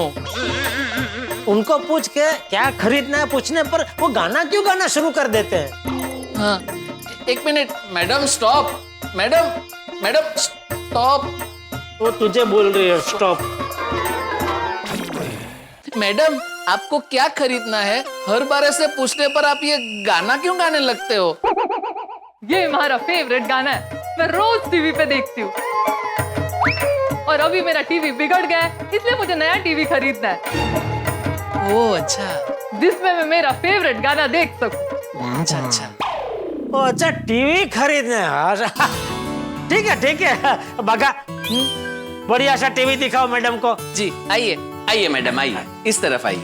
उनको पूछ के क्या खरीदना है पूछने पर वो गाना क्यों गाना शुरू कर देते हैं। हाँ एक minute madam, stop. Madam madam stop. वो तुझे बोल रही है स्टॉप। मैडम आपको क्या खरीदना है? हर बार ऐसे पूछने पर आप ये गाना क्यों गाने लगते हो? ये हमारा फेवरेट गाना है, मैं रोज टीवी पे देखती हूँ। और अभी मेरा टीवी बिगड़ गया है, इसलिए मुझे नया टीवी खरीदना है। ओह अच्छा, जिसमें मैं मेरा फेवरेट गाना देख सकूं। अच्छा अच्छा। अच्छा टीवी खरीदना है। ठीक है बगा, बढ़िया सा टीवी दिखाओ मैडम को। जी आइए आइए मैडम, आइए इस तरफ आइए।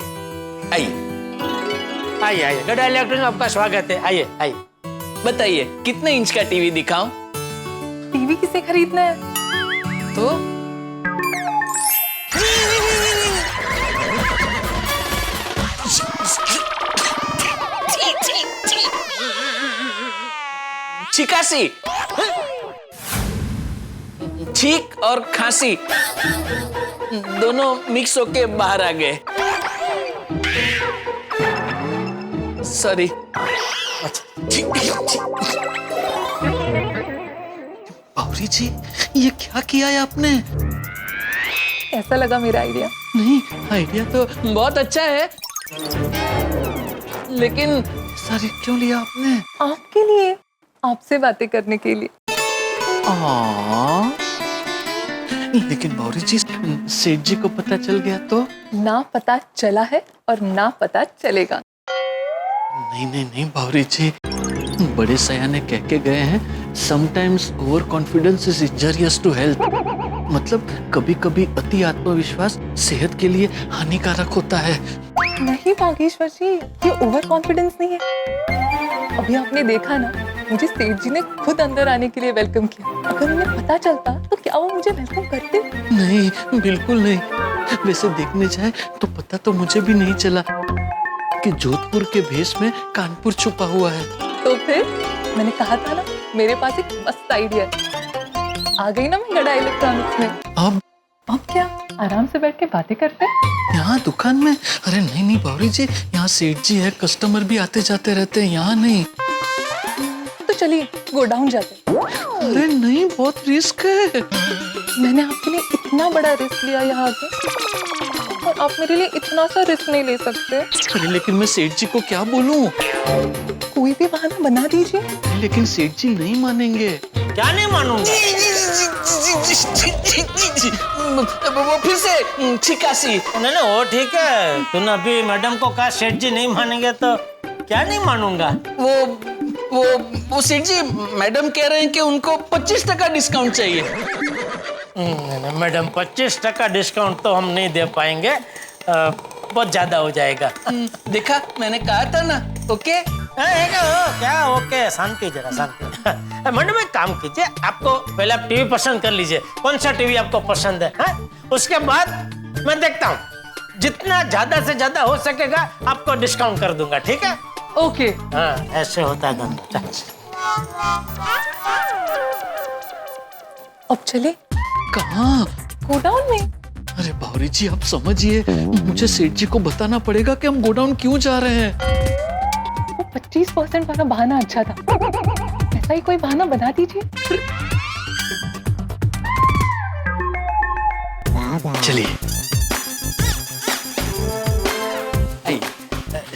आइए गड़ा इलेक्ट्रॉनिक आपका स्वागत है। आइए आइए। बताइए कितने इंच का टीवी दिखाऊं? टीवी किसे खरीदना है? तो छिकासी, छींक और खांसी दोनों मिक्स होके बाहर आ गए। सॉरी। बावरी जी ये क्या किया है आपने? कैसा लगा मेरा आइडिया? नहीं, आइडिया तो बहुत अच्छा है, लेकिन सारी क्यों लिया आपने? आपके लिए, आपसे बातें करने के लिए। लेकिन बावरी जी सेठ जी को पता चल गया तो? ना पता चला है और ना पता चलेगा। नहीं नहीं नहीं बावरी जी, बड़े सयाने कह के गए हैं, sometimes over confidence is injurious to health. मतलब कभी कभी अति आत्मविश्वास सेहत के लिए हानिकारक होता है। नहीं बागेश्वर जी, ये ओवर कॉन्फिडेंस नहीं है। अभी आपने देखा ना, मुझे सेठ जी ने खुद अंदर आने के लिए वेलकम किया। अगर उन्हें पता चलता तो क्या वो मुझे वेलकम करते? नहीं बिल्कुल नहीं। वैसे देखने जाए तो पता तो मुझे भी नहीं चला कि जोधपुर के भेष में कानपुर छुपा हुआ है। तो फिर मैंने कहा था ना, मेरे पास एक मस्त आइडिया है। आ गई ना मैं गड़ा इलेक्ट्रॉनिक्स में। अब क्या आराम से बैठ के बातें करते हैं यहाँ दुकान में? अरे नहीं नहीं बावरी जी, यहाँ सेठ जी है, कस्टमर भी आते जाते रहते हैं, यहाँ नहीं। तो चलिए गोडाउन जाते हैं। अरे नहीं, बहुत रिस्क है। मैंने आपके लिए इतना बड़ा रिस्क लिया यहाँ पे, और आप मेरे लिए इतना सा रिस्क नहीं ले सकते। अरे लेकिन मैं सेठ जी को क्या बोलूं? कोई भी बहाना बना दीजिए। लेकिन सेठ जी नहीं मानेंगे। क्या नहीं मानूंगा? वो फिर से छिकासी। नहीं वो ठीक है, तूने अभी मैडम को कहा सेठ जी नहीं मानेंगे तो क्या नहीं मानूंगा? वो सेठ जी मैडम कह रहे हैं कि उनको 25% डिस्काउंट चाहिए। मैडम 25% डिस्काउंट तो हम नहीं दे पाएंगे, बहुत ज्यादा हो जाएगा। देखा, मैंने कहा था ना। ओके क्या ओके? शांति, जरा शांति। मैडम एक काम कीजिए, आपको पहले आप टीवी पसंद कर लीजिए, कौन सा टीवी आपको पसंद है, हाँ? उसके बाद मैं देखता हूँ, जितना ज्यादा से ज्यादा हो सकेगा आपको डिस्काउंट कर दूंगा, ठीक है? ओके। हाँ, ऐसे होता है धंधा। अब चले कहाँ? गोडाउन में। अरे बावरी जी, आप समझिए, मुझे सेठ जी को बताना पड़ेगा कि हम गोडाउन क्यों जा रहे हैं। वो 25% वाला बहाना अच्छा था, ऐसा ही कोई बहाना बना दीजिए। चलिए।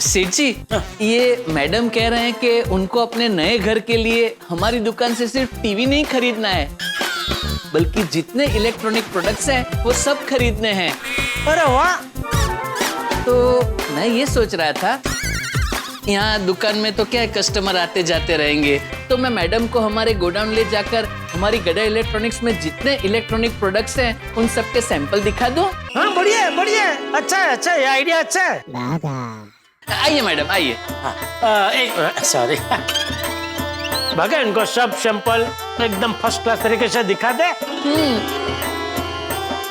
सेठ जी, ये मैडम कह रहे हैं कि उनको अपने नए घर के लिए हमारी दुकान से सिर्फ टीवी नहीं खरीदना है, बल्कि जितने इलेक्ट्रॉनिक प्रोडक्ट्स हैं वो सब खरीदने हैं। अरे वाह! तो मैं ये सोच रहा था, यहाँ दुकान में तो क्या है, कस्टमर आते जाते रहेंगे, तो मैं मैडम को हमारे गोडाउन ले जाकर हमारी गड़ा इलेक्ट्रॉनिक्स में जितने इलेक्ट्रॉनिक प्रोडक्ट्स हैं उन सब के सैंपल दिखा दूं। हाँ, बढ़िया है, बढ़िया है, अच्छा है, अच्छा है, ये आइडिया अच्छा है। आइए मैडम, आइए। एक सॉरी, भगा इनको सब सैंपल एकदम फर्स्ट क्लास तरीके से दिखा दे,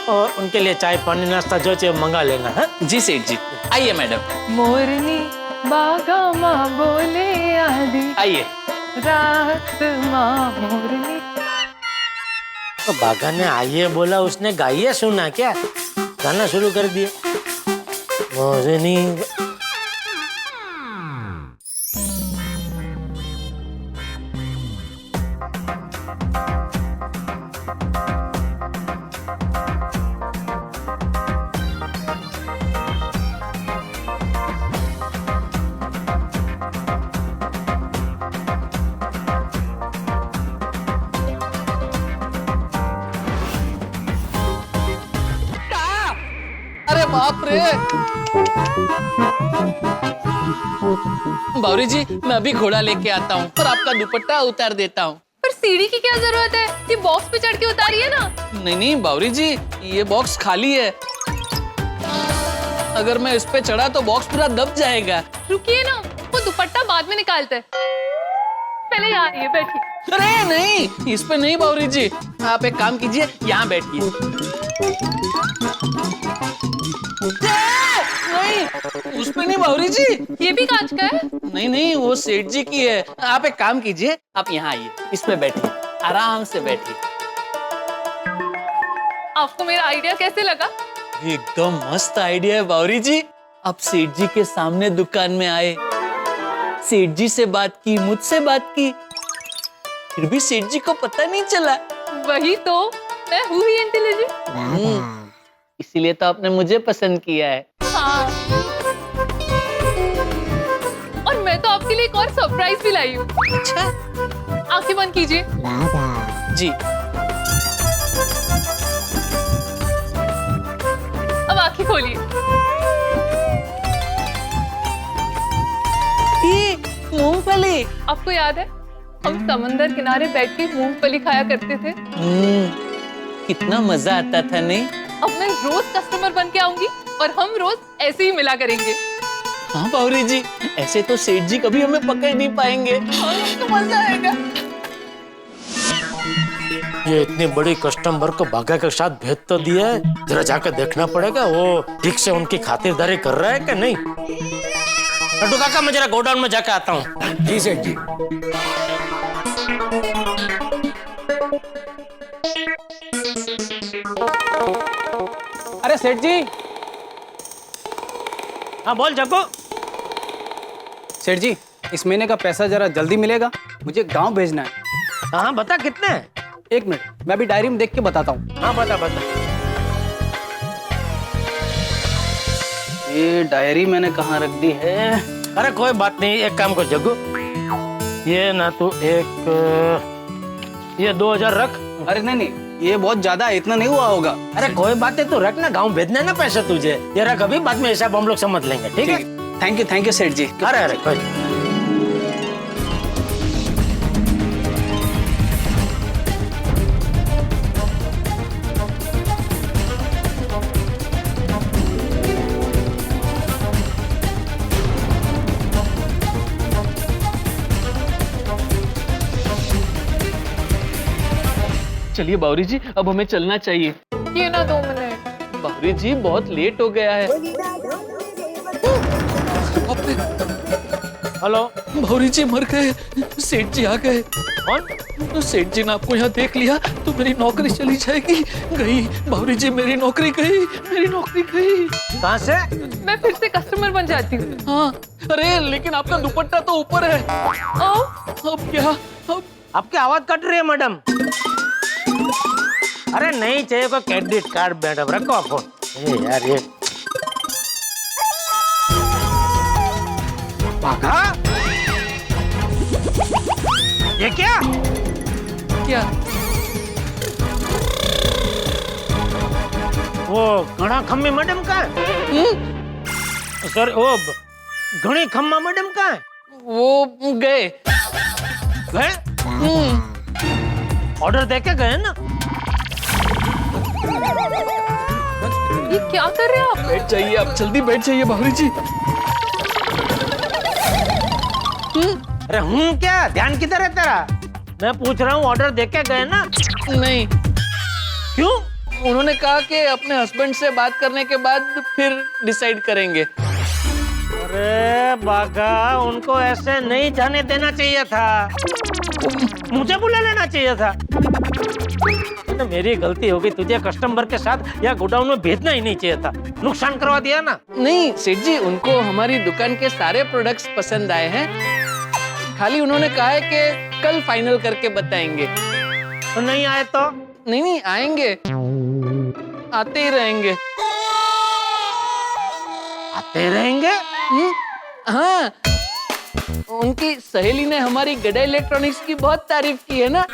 और उनके लिए चाय पानी नाश्ता जो चाहिए मंगा लेना है। जी सेठ जी, आइए मैडम। मोरनी बागा माँ बोले आदि, आइए। रात माँ मोरनी। तो बागा ने आइए बोला, उसने गाइए सुना क्या? गाना शुरू कर दिया। मोरनी अरे बाप रे! बावरी जी, मैं अभी घोड़ा लेके आता हूँ और आपका दुपट्टा उतार देता हूँ। पर सीढ़ी की क्या जरूरत है? ये बॉक्स पे चढ़ के उतारिए ना। नहीं नहीं बावरी जी, ये बॉक्स खाली है, अगर मैं इस पे चढ़ा तो बॉक्स पूरा दब जाएगा। रुकिए ना, वो दुपट्टा बाद में निकालते हैं, पहले यहाँ आइए, बैठिए। अरे नहीं, इस पे नहीं बावरी जी, आप एक काम कीजिए, यहाँ बैठिए। नहीं, उस पे नहीं बावरी जी। ये भी कांच का है? नहीं नहीं, वो सेठ जी की है। आप एक काम कीजिए, आप यहाँ आइए, इस पे बैठिए, आराम से बैठिए। आपको मेरा आइडिया कैसे लगा? एकदम मस्त आइडिया है बावरी जी। आप सेठ जी के सामने दुकान में आए, सेठ जी से बात की, मुझसे बात की, फिर भी सेठ जी को पता नहीं चला। वही तो, मैं हूँ ही इंटेलिजेंट। इसीलिए तो आपने मुझे पसंद किया है। हाँ। और मैं तो आपके लिए एक और सरप्राइज भी लाई हूँ। अच्छा? आंखें बंद कीजिए। जी। अब आंखें खोलिए। ये मूंगफली। आपको याद है, हम समंदर किनारे बैठ के मूंगफली खाया करते थे। कितना मजा आता था, नहीं? अब मैं रोज कस्टमर बन के आऊंगी और हम रोज ऐसे ही मिला करेंगे। हाँ बावरी जी, ऐसे तो सेठ जी कभी हमें पकड़ नहीं पाएंगे। तो मजा आएगा। ये इतनी बड़ी कस्टमर को बागा के साथ भेज तो दिया है, जरा जाकर देखना पड़ेगा वो ठीक से उनकी खातिरदारी कर रहा है कि नहीं। लड्डू काका, मैं जरा गोडाउन में जाकर आता हूँ। जी सेठ जी। अरे सेठ जी। हाँ बोल जग्गू। सेठ जी, इस महीने का पैसा जरा जल्दी मिलेगा, मुझे गांव भेजना है। हाँ बता, कितने? 1 मिनट, मैं अभी डायरी में देख के बताता हूँ। हाँ बता बता। ये डायरी मैंने कहाँ रख दी है? अरे कोई बात नहीं, एक काम कर जग्गू, ये ना तू ये 2000 रख। अरे नहीं नहीं, ये बहुत ज्यादा है, इतना नहीं हुआ होगा। अरे कोई बात है, तू रख ना, गाँव भेजना है ना पैसा तुझे। ये रख अभी, बाद में हिसाब हम लोग समझ लेंगे, ठीक है? थैंक यू सेठ जी। अरे अरे कोई चलिए बावरी जी, अब हमें चलना चाहिए। ये ना 2 मिनट। बावरी जी बहुत लेट हो गया है। हेलो, बावरी जी मर गए, सेठ जी आ गए। कौन? तो सेठ जी ने आपको यहाँ देख लिया तो मेरी नौकरी चली जाएगी। गई बावरी जी, मेरी नौकरी गई, मेरी नौकरी गई। कहाँ से? मैं फिर से कस्टमर बन जाती हूँ। हाँ, अरे लेकिन आपका दुपट्टा तो ऊपर है। अब क्या? अब आपकी आवाज कट रही है मैडम। अरे नहीं चाहिए कोई क्रेडिट कार्ड मैडम, रखो आप फोन। यार ये भागा, ये क्या? क्या? वो घना खम्मी मैडम का है? सॉरी, वो घनी खम्मा मैडम का है? वो गए। गए? ऑर्डर देके गए ना? ये क्या कर रहे हैं आप? बैठ जाइए, आप जल्दी बैठ जाइए बावरी जी। अरे हूँ क्या? ध्यान किधर है तेरा? मैं पूछ रहा हूँ, ऑर्डर देके गए ना? नहीं। क्यों? उन्होंने कहा कि अपने हस्बैंड से बात करने के बाद फिर डिसाइड करेंगे। अरे बागा, उनको ऐसे नहीं जाने देना चाहिए था, मुझे बुला लेना चाहिए था। तो मेरी गलती हो गई, तुझे कस्टमर के साथ या गोडाउन में भेजना ही नहीं चाहिए था, नुकसान करवा दिया ना। नहीं सेठ जी, उनको हमारी दुकान के सारे प्रोडक्ट्स पसंद आए हैं। खाली उन्होंने कहा है कि कल फाइनल करके बताएंगे। तो नहीं आए तो? नहीं आएंगे, आते ही रहेंगे। आते रहेंगे? हाँ, उनकी सहेली ने हमारी गड़ा इलेक्ट्रॉनिक्स की बहुत तारीफ की है ना।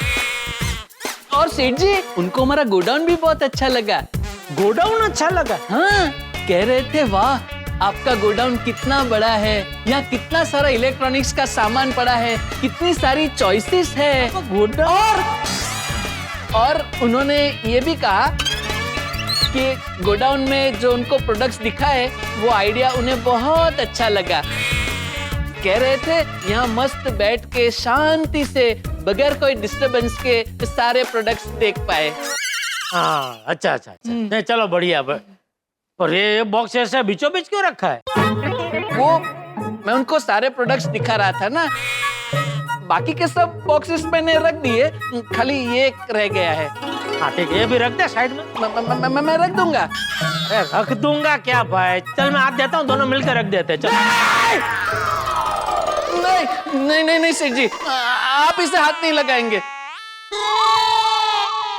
और सेठ जी, उनको हमारा गोडाउन भी बहुत अच्छा लगा। गोडाउन अच्छा लगा? हाँ, कह रहे थे वाह आपका गोडाउन कितना बड़ा है, यहाँ कितना सारा इलेक्ट्रॉनिक्स का सामान पड़ा है, कितनी सारी चॉइसेस है। और उन्होंने ये भी कहा कि गोडाउन में जो उनको प्रोडक्ट्स दिखा है वो आइडिया उन्हें बहुत अच्छा लगा। कह रहे थे यहाँ मस्त बैठ के शांति से बगैर कोई डिस्टरबेंस के सारे प्रोडक्ट्स देख पाए। हाँ, अच्छा। नहीं चलो बढ़िया। और ये बॉक्स ऐसा बीचों बीच क्यों रखा है? वो मैं उनको सारे प्रोडक्ट्स दिखा रहा था ना, बाकी के सब बॉक्सेस मैंने रख दिए, खाली ये रह गया है। हाँ ठीक है, ये भी रख दे साइड में। मैं रख दूंगा। अरे रख दूंगा क्या भाई? चल मैं हाथ देता हूँ, दोनों मिलकर रख देते हैं। चल। नहीं सेठ जी, आप इसे हाथ नहीं लगाएंगे।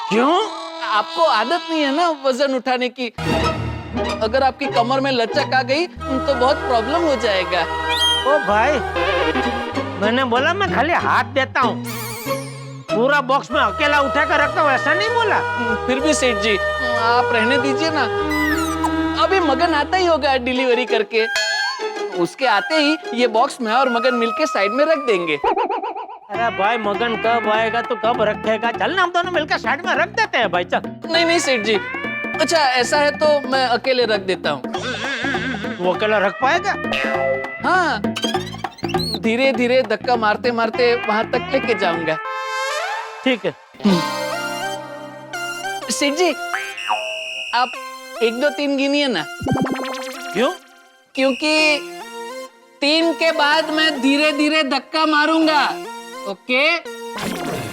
क्यों? आपको आदत नहीं है ना वजन उठाने की। अगर आपकी कमर में लचक आ गई तो बहुत प्रॉब्लम हो जाएगा। ओ भाई, मैंने बोला मैं खाली हाथ देता हूँ, पूरा बॉक्स में अकेला उठा कर रखता हूँ, ऐसा नहीं बोला। फिर भी सेठ जी आप रहने दीजिए ना, अभी मगन आता ही होगा डिलीवरी करके, उसके आते ही ये बॉक्स मैं और मगन मिलके साइड में रख देंगे। अरे भाई मगन कब आएगा तो कब रखेगा? चल ना हम दोनों मिलकर साइड में रख देते हैं भाई, चल। नहीं सेठ जी, अच्छा ऐसा है तो मैं अकेले रख देता हूँ। वो अकेला रख पाएगा? हाँ, धीरे धीरे धक्का मारते मारते वहां तक लेके जाऊंगा। ठीक है। सेठ जी आप 1 2 3 गिनिए ना। क्यों? क्योंकि 3 के बाद मैं धीरे धीरे धक्का मारूंगा। ओके?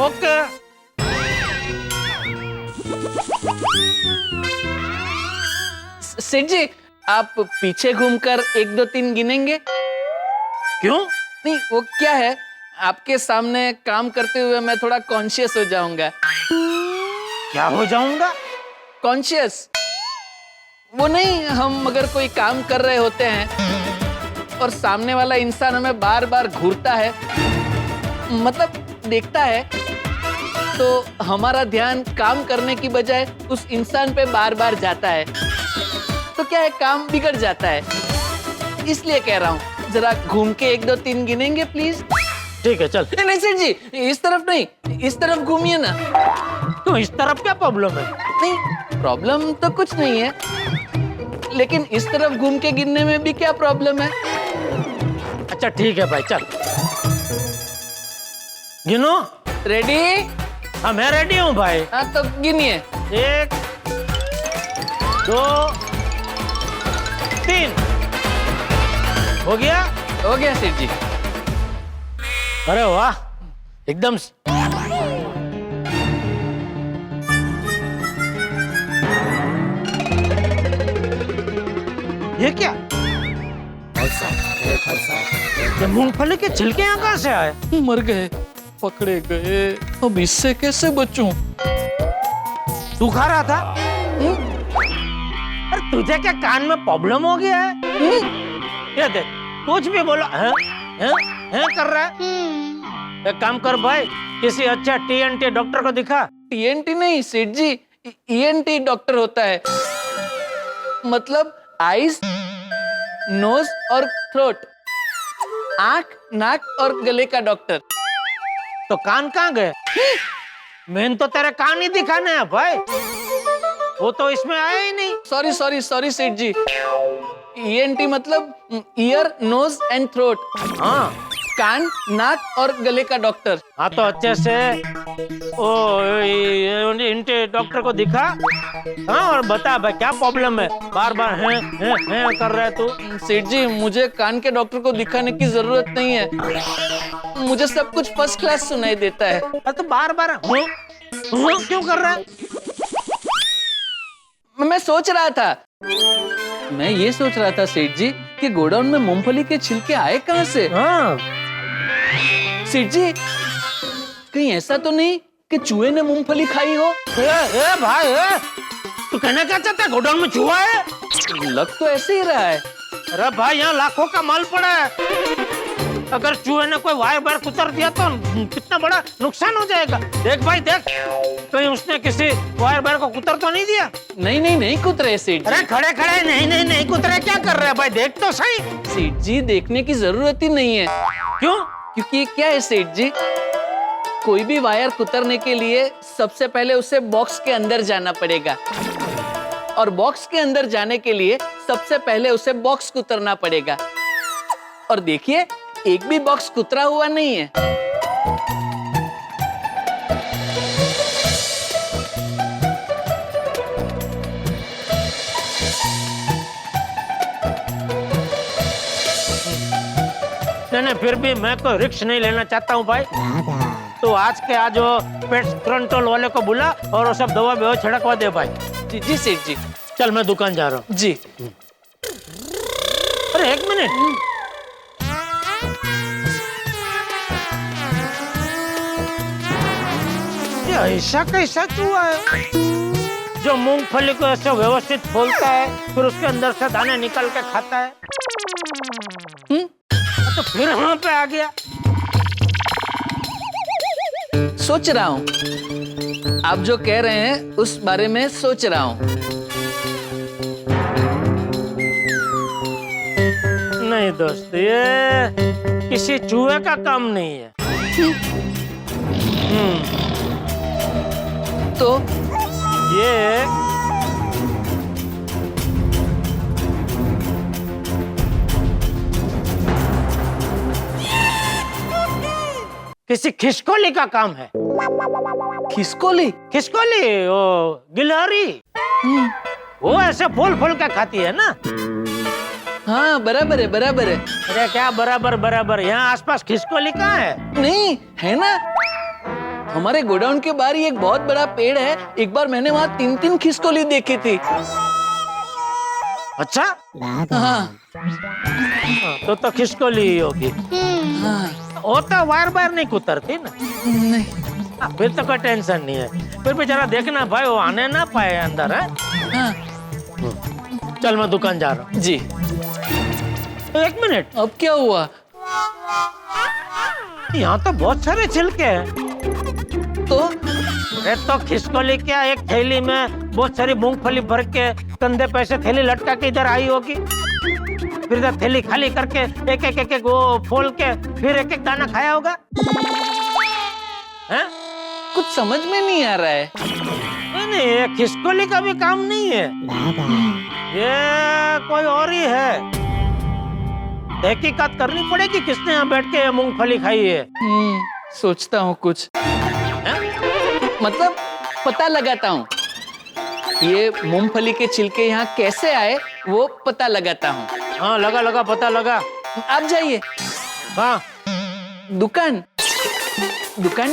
ओके। सेठ जी आप पीछे घूमकर 1 2 3 गिनेंगे? क्यों? नहीं वो क्या है, आपके सामने काम करते हुए मैं थोड़ा कॉन्शियस हो जाऊंगा। क्या हो जाऊंगा? कॉन्शियस। वो नहीं, हम अगर कोई काम कर रहे होते हैं और सामने वाला इंसान हमें बार बार घूरता है, मतलब देखता है, तो हमारा ध्यान काम करने की बजाय उस इंसान पे बार बार जाता है, तो क्या है काम बिगड़ जाता है। इसलिए कह रहा हूँ जरा घूम के 1 2 3 गिनेंगे प्लीज। ठीक है चल। नहीं सेठ जी, इस तरफ नहीं, इस तरफ घूमिए ना। तो इस तरफ क्या प्रॉब्लम है? नहीं प्रॉब्लम तो कुछ नहीं है, लेकिन इस तरफ घूम के गिनने में भी क्या प्रॉब्लम है? अच्छा ठीक है भाई, चल गिनो। रेडी हाँ मैं रेडी हूँ भाई। हाँ तो गिनिए। 1 2 3 हो गया? हो गया सेठ जी। अरे वाह, एकदम ये क्या? ये मूंगफली के छिलके यहाँ कहाँ से आए? मर गए, पकड़े गए, अब इससे कैसे बचूं? तू खा रहा था? अरे तुझे क्या कान में प्रॉब्लम हो गया है? ये देख, कुछ भी बोलो हैं कर रहा है। एक काम कर भाई, किसी अच्छा TNT डॉक्टर को दिखा। TNT नहीं सेठ जी, ENT डॉक्टर होता है, मतलब आईज, नोज और थ्रोट, आंख, नाक और गले का डॉक्टर। तो कान कहाँ गए? मैंने तो तेरे कान ही दिखाने हैं भाई, वो तो इसमें आया ही नहीं। सॉरी सेठ जी, ENT मतलब ईयर, नोज एंड थ्रोट। हाँ, कान, नाक और गले का डॉक्टर। हाँ तो अच्छे से इंटे डॉक्टर को दिखा। हाँ और बता भाई क्या प्रॉब्लम है, बार बार हैं कर रहा है तू? सेठ जी मुझे कान के डॉक्टर को दिखाने की जरूरत नहीं है, मुझे सब कुछ फर्स्ट क्लास सुनाई देता है। तो बार बार क्यों कर रहा है? मैं सोच रहा था, मैं ये सोच रहा था सेठ जी कि गोडाउन में मूंगफली के छिलके आए कहाँ से? हाँ सेठ जी कहीं ऐसा तो नहीं कि चूहे ने मूंगफली खाई हो? भाई तू कहना क्या चाहता है, गोडाउन में चूहा है? लग तो ऐसे ही रहा है। अरे भाई यहाँ लाखों का माल पड़ा है, अगर चूहे ने कोई वायर बार कुतर दिया तो कितना बड़ा नुकसान हो जाएगा। देख भाई देख, कहीं उसने किसी वायर बार को कुतर तो नहीं दिया? नहीं कुतरे सेठ जी। अरे खड़े नहीं कुतरे, क्या कर रहे हैं भाई, देख तो सही। सेठ जी देखने की जरूरत ही नहीं है। क्यों? क्योंकि क्या है सेठ जी, कोई भी वायर कुतरने के लिए सबसे पहले उसे बॉक्स के अंदर जाना पड़ेगा, और बॉक्स के अंदर जाने के लिए सबसे पहले उसे बॉक्स कुतरना पड़ेगा। और देखिए एक भी बॉक्स कुतरा हुआ नहीं है। नहीं फिर भी मैं कोई रिस्क नहीं लेना चाहता हूँ भाई। तो आज के आज वो पेट्स कंट्रोल वाले को बुला और वो सब दवा बेवा छिड़कवा दे भाई। जी सेठ जी। चल मैं दुकान जा रहा हूँ। जी। अरे एक मिनट, ये ऐसा कैसा चूहा है जो मूंगफली को ऐसे व्यवस्थित खोलता है फिर उसके अंदर से दाने निकाल के खाता है? तो फिर वहां पे आ गया। सोच रहा हूँ, आप जो कह रहे हैं उस बारे में सोच रहा हूँ। नहीं दोस्त, ये किसी चूहे का काम नहीं है। तो ये किसी खिसकोली का काम है। खिसकोली? वो गिलहरी, वो ऐसे फूल के खाती है ना। हाँ बराबर है। अरे क्या बराबर, यहाँ आसपास खिसकोली कहाँ है? नहीं है ना, हमारे गोडाउन के बाहर ही एक बहुत बड़ा पेड़ है, एक बार मैंने वहाँ 3 खिसकोली देखी थी। अच्छा हाँ। तो खिसकोली ही होगी। हाँ। वो तो वायर नहीं कुतरती ना। नहीं। फिर तो कोई टेंशन नहीं है, फिर भी जरा देखना भाई वो आने ना पाए अंदर है। हाँ। चल मैं दुकान जा रहा हूँ। जी। एक मिनट, अब क्या हुआ? यहाँ तो बहुत सारे छिलके हैं। तो खिसकोली क्या एक थैली में बहुत सारी मूंगफली भर के कंधे पे से थैली लटका के इधर आई होगी, फिर इधर थैली खाली करके एक वो फोल के फिर एक दाना खाया होगा। हैं? कुछ समझ में नहीं आ रहा है। नहीं ये खिसकोली का भी काम नहीं है, ये कोई और ही है। तहकीकात करनी पड़ेगी किसने यहाँ बैठ के मूंगफली खाई है। सोचता हूँ कुछ। मतलब पता लगाता हूँ। ये मूंगफली के छिलके यहाँ कैसे आए वो पता लगाता हूँ। हाँ लगा लगा पता लगा। आप जाइए। हाँ दुकान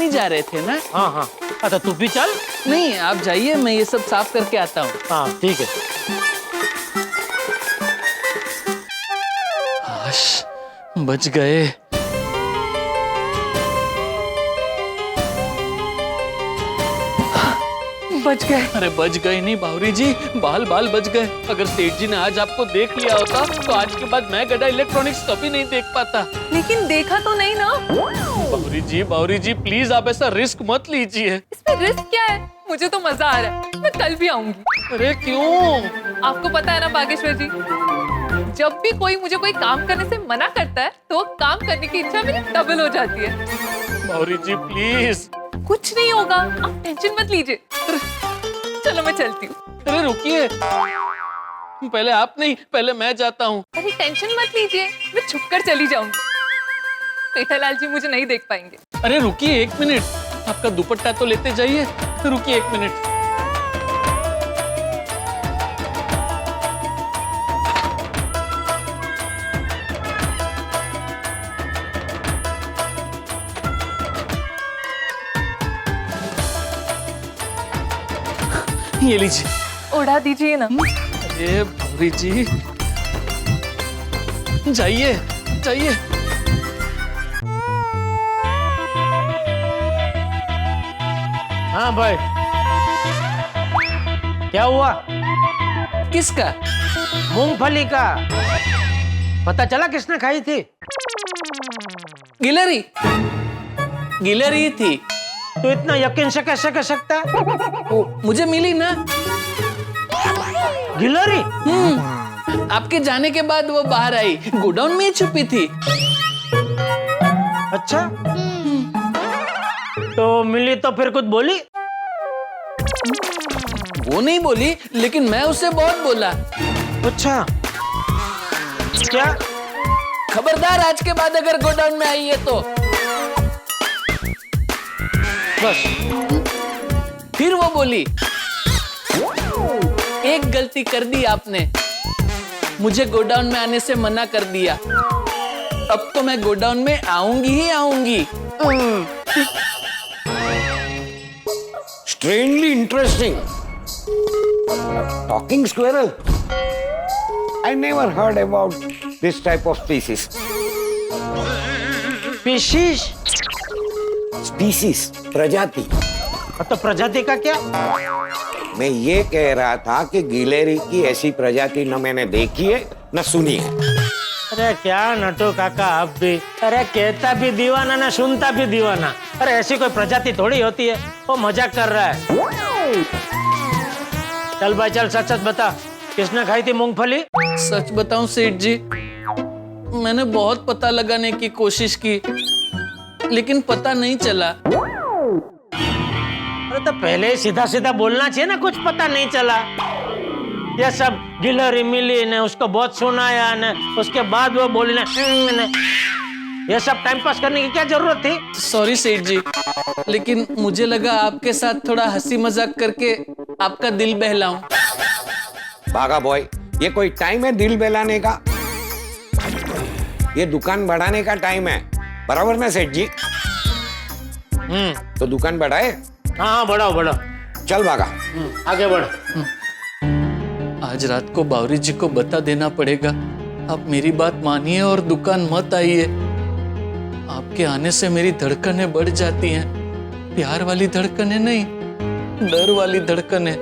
ही जा रहे थे ना? हाँ हाँ। अच्छा तू भी चल। नहीं आप जाइए, मैं ये सब साफ करके आता हूँ। हाँ ठीक है। हाश, बच गए। बच गए। अरे बच गए नहीं बावरी जी, बाल बाल बच गए। अगर सेठ जी ने आज आपको देख लिया होता तो आज के बाद मैं गड्ढा इलेक्ट्रॉनिक्स कभी नहीं देख पाता। लेकिन देखा तो नहीं ना। बावरी जी प्लीज आप ऐसा रिस्क मत लीजिए। इसमें रिस्क क्या है? मुझे तो मजा आ रहा है, मैं कल भी आऊंगी। अरे क्यों? आपको पता है ना बागेश्वर जी, जब भी कोई मुझे कोई काम करने से मना करता है तो वो काम करने की इच्छा मेरी डबल हो जाती है। बावरी जी प्लीज। कुछ नहीं होगा, आप टेंशन मत लीजिए। चलो मैं चलती हूँ। अरे रुकिए, पहले आप नहीं, पहले मैं जाता हूँ। अरे टेंशन मत लीजिए, मैं छुपकर चली जाऊंगी। पेठालाल जी मुझे नहीं देख पाएंगे। अरे रुकिए 1 मिनट, आपका दुपट्टा तो लेते जाइए। रुकिए 1 मिनट। ये लीजिए। उड़ा दीजिए ना। अरे भौरी जी जाइए जाइए। हाँ भाई क्या हुआ? किसका? मूंगफली का। पता चला किसने खाई थी? गिलहरी गिलहरी थी। तो इतना यकीन से कैसे कह सकता है? मुझे मिली ना गिलहरी। आपके जाने के बाद वो बाहर आई, गोडाउन में ही छुपी थी। अच्छा तो मिली तो फिर कुछ बोली? वो नहीं बोली, लेकिन मैं उससे बहुत बोला। अच्छा क्या? खबरदार आज के बाद अगर गोडाउन में आई है तो। बस फिर वो बोली, एक गलती कर दी आपने, मुझे गोडाउन में आने से मना कर दिया। अब तो मैं गोडाउन में आऊंगी ही आऊंगी। Strangely interesting. Talking squirrel. I never heard about this type of species. Species? Species, प्रजाति। तो प्रजाति का क्या? मैं ये कह रहा था कि गिलहरी की ऐसी प्रजाति न मैंने देखी है न सुनी है। अरे क्या नटू काका आप भी, अरे कहता भी दीवाना ना सुनता भी दीवाना। अरे ऐसी कोई प्रजाति थोड़ी होती है, वो मजाक कर रहा है। चल भाई चल, सच सच बता, किसने खाई थी मूंगफली? सच बताऊं सेठ जी, मैंने बहुत पता लगाने की कोशिश की, लेकिन पता नहीं चला। अरे तो पहले सीधा सीधा बोलना चाहिए ना, कुछ पता नहीं चला। ये सब गिलहरी मिली ने उसको बहुत सुनाया ने, उसके बाद वो बोली ना, ये सब टाइम पास करने की क्या जरूरत थी? सॉरी सेठ जी, लेकिन मुझे लगा आपके साथ थोड़ा हंसी मजाक करके आपका दिल बहलाऊं। बागा बॉय, ये कोई टाइम है दिल बहलाने का? ये दुकान बढ़ाने का टाइम है, बराबर ना सेठ जी? तो दुकान बढ़ाए? हाँ बढ़ाओ बढ़ाओ। चल बागा आगे बढ़। आज रात को बावरी जी को बता देना पड़ेगा। आप मेरी बात मानिए और दुकान मत आइए। आपके आने से मेरी धड़कनें बढ़ जाती हैं। प्यार वाली धड़कनें नहीं, डर वाली धड़कनें।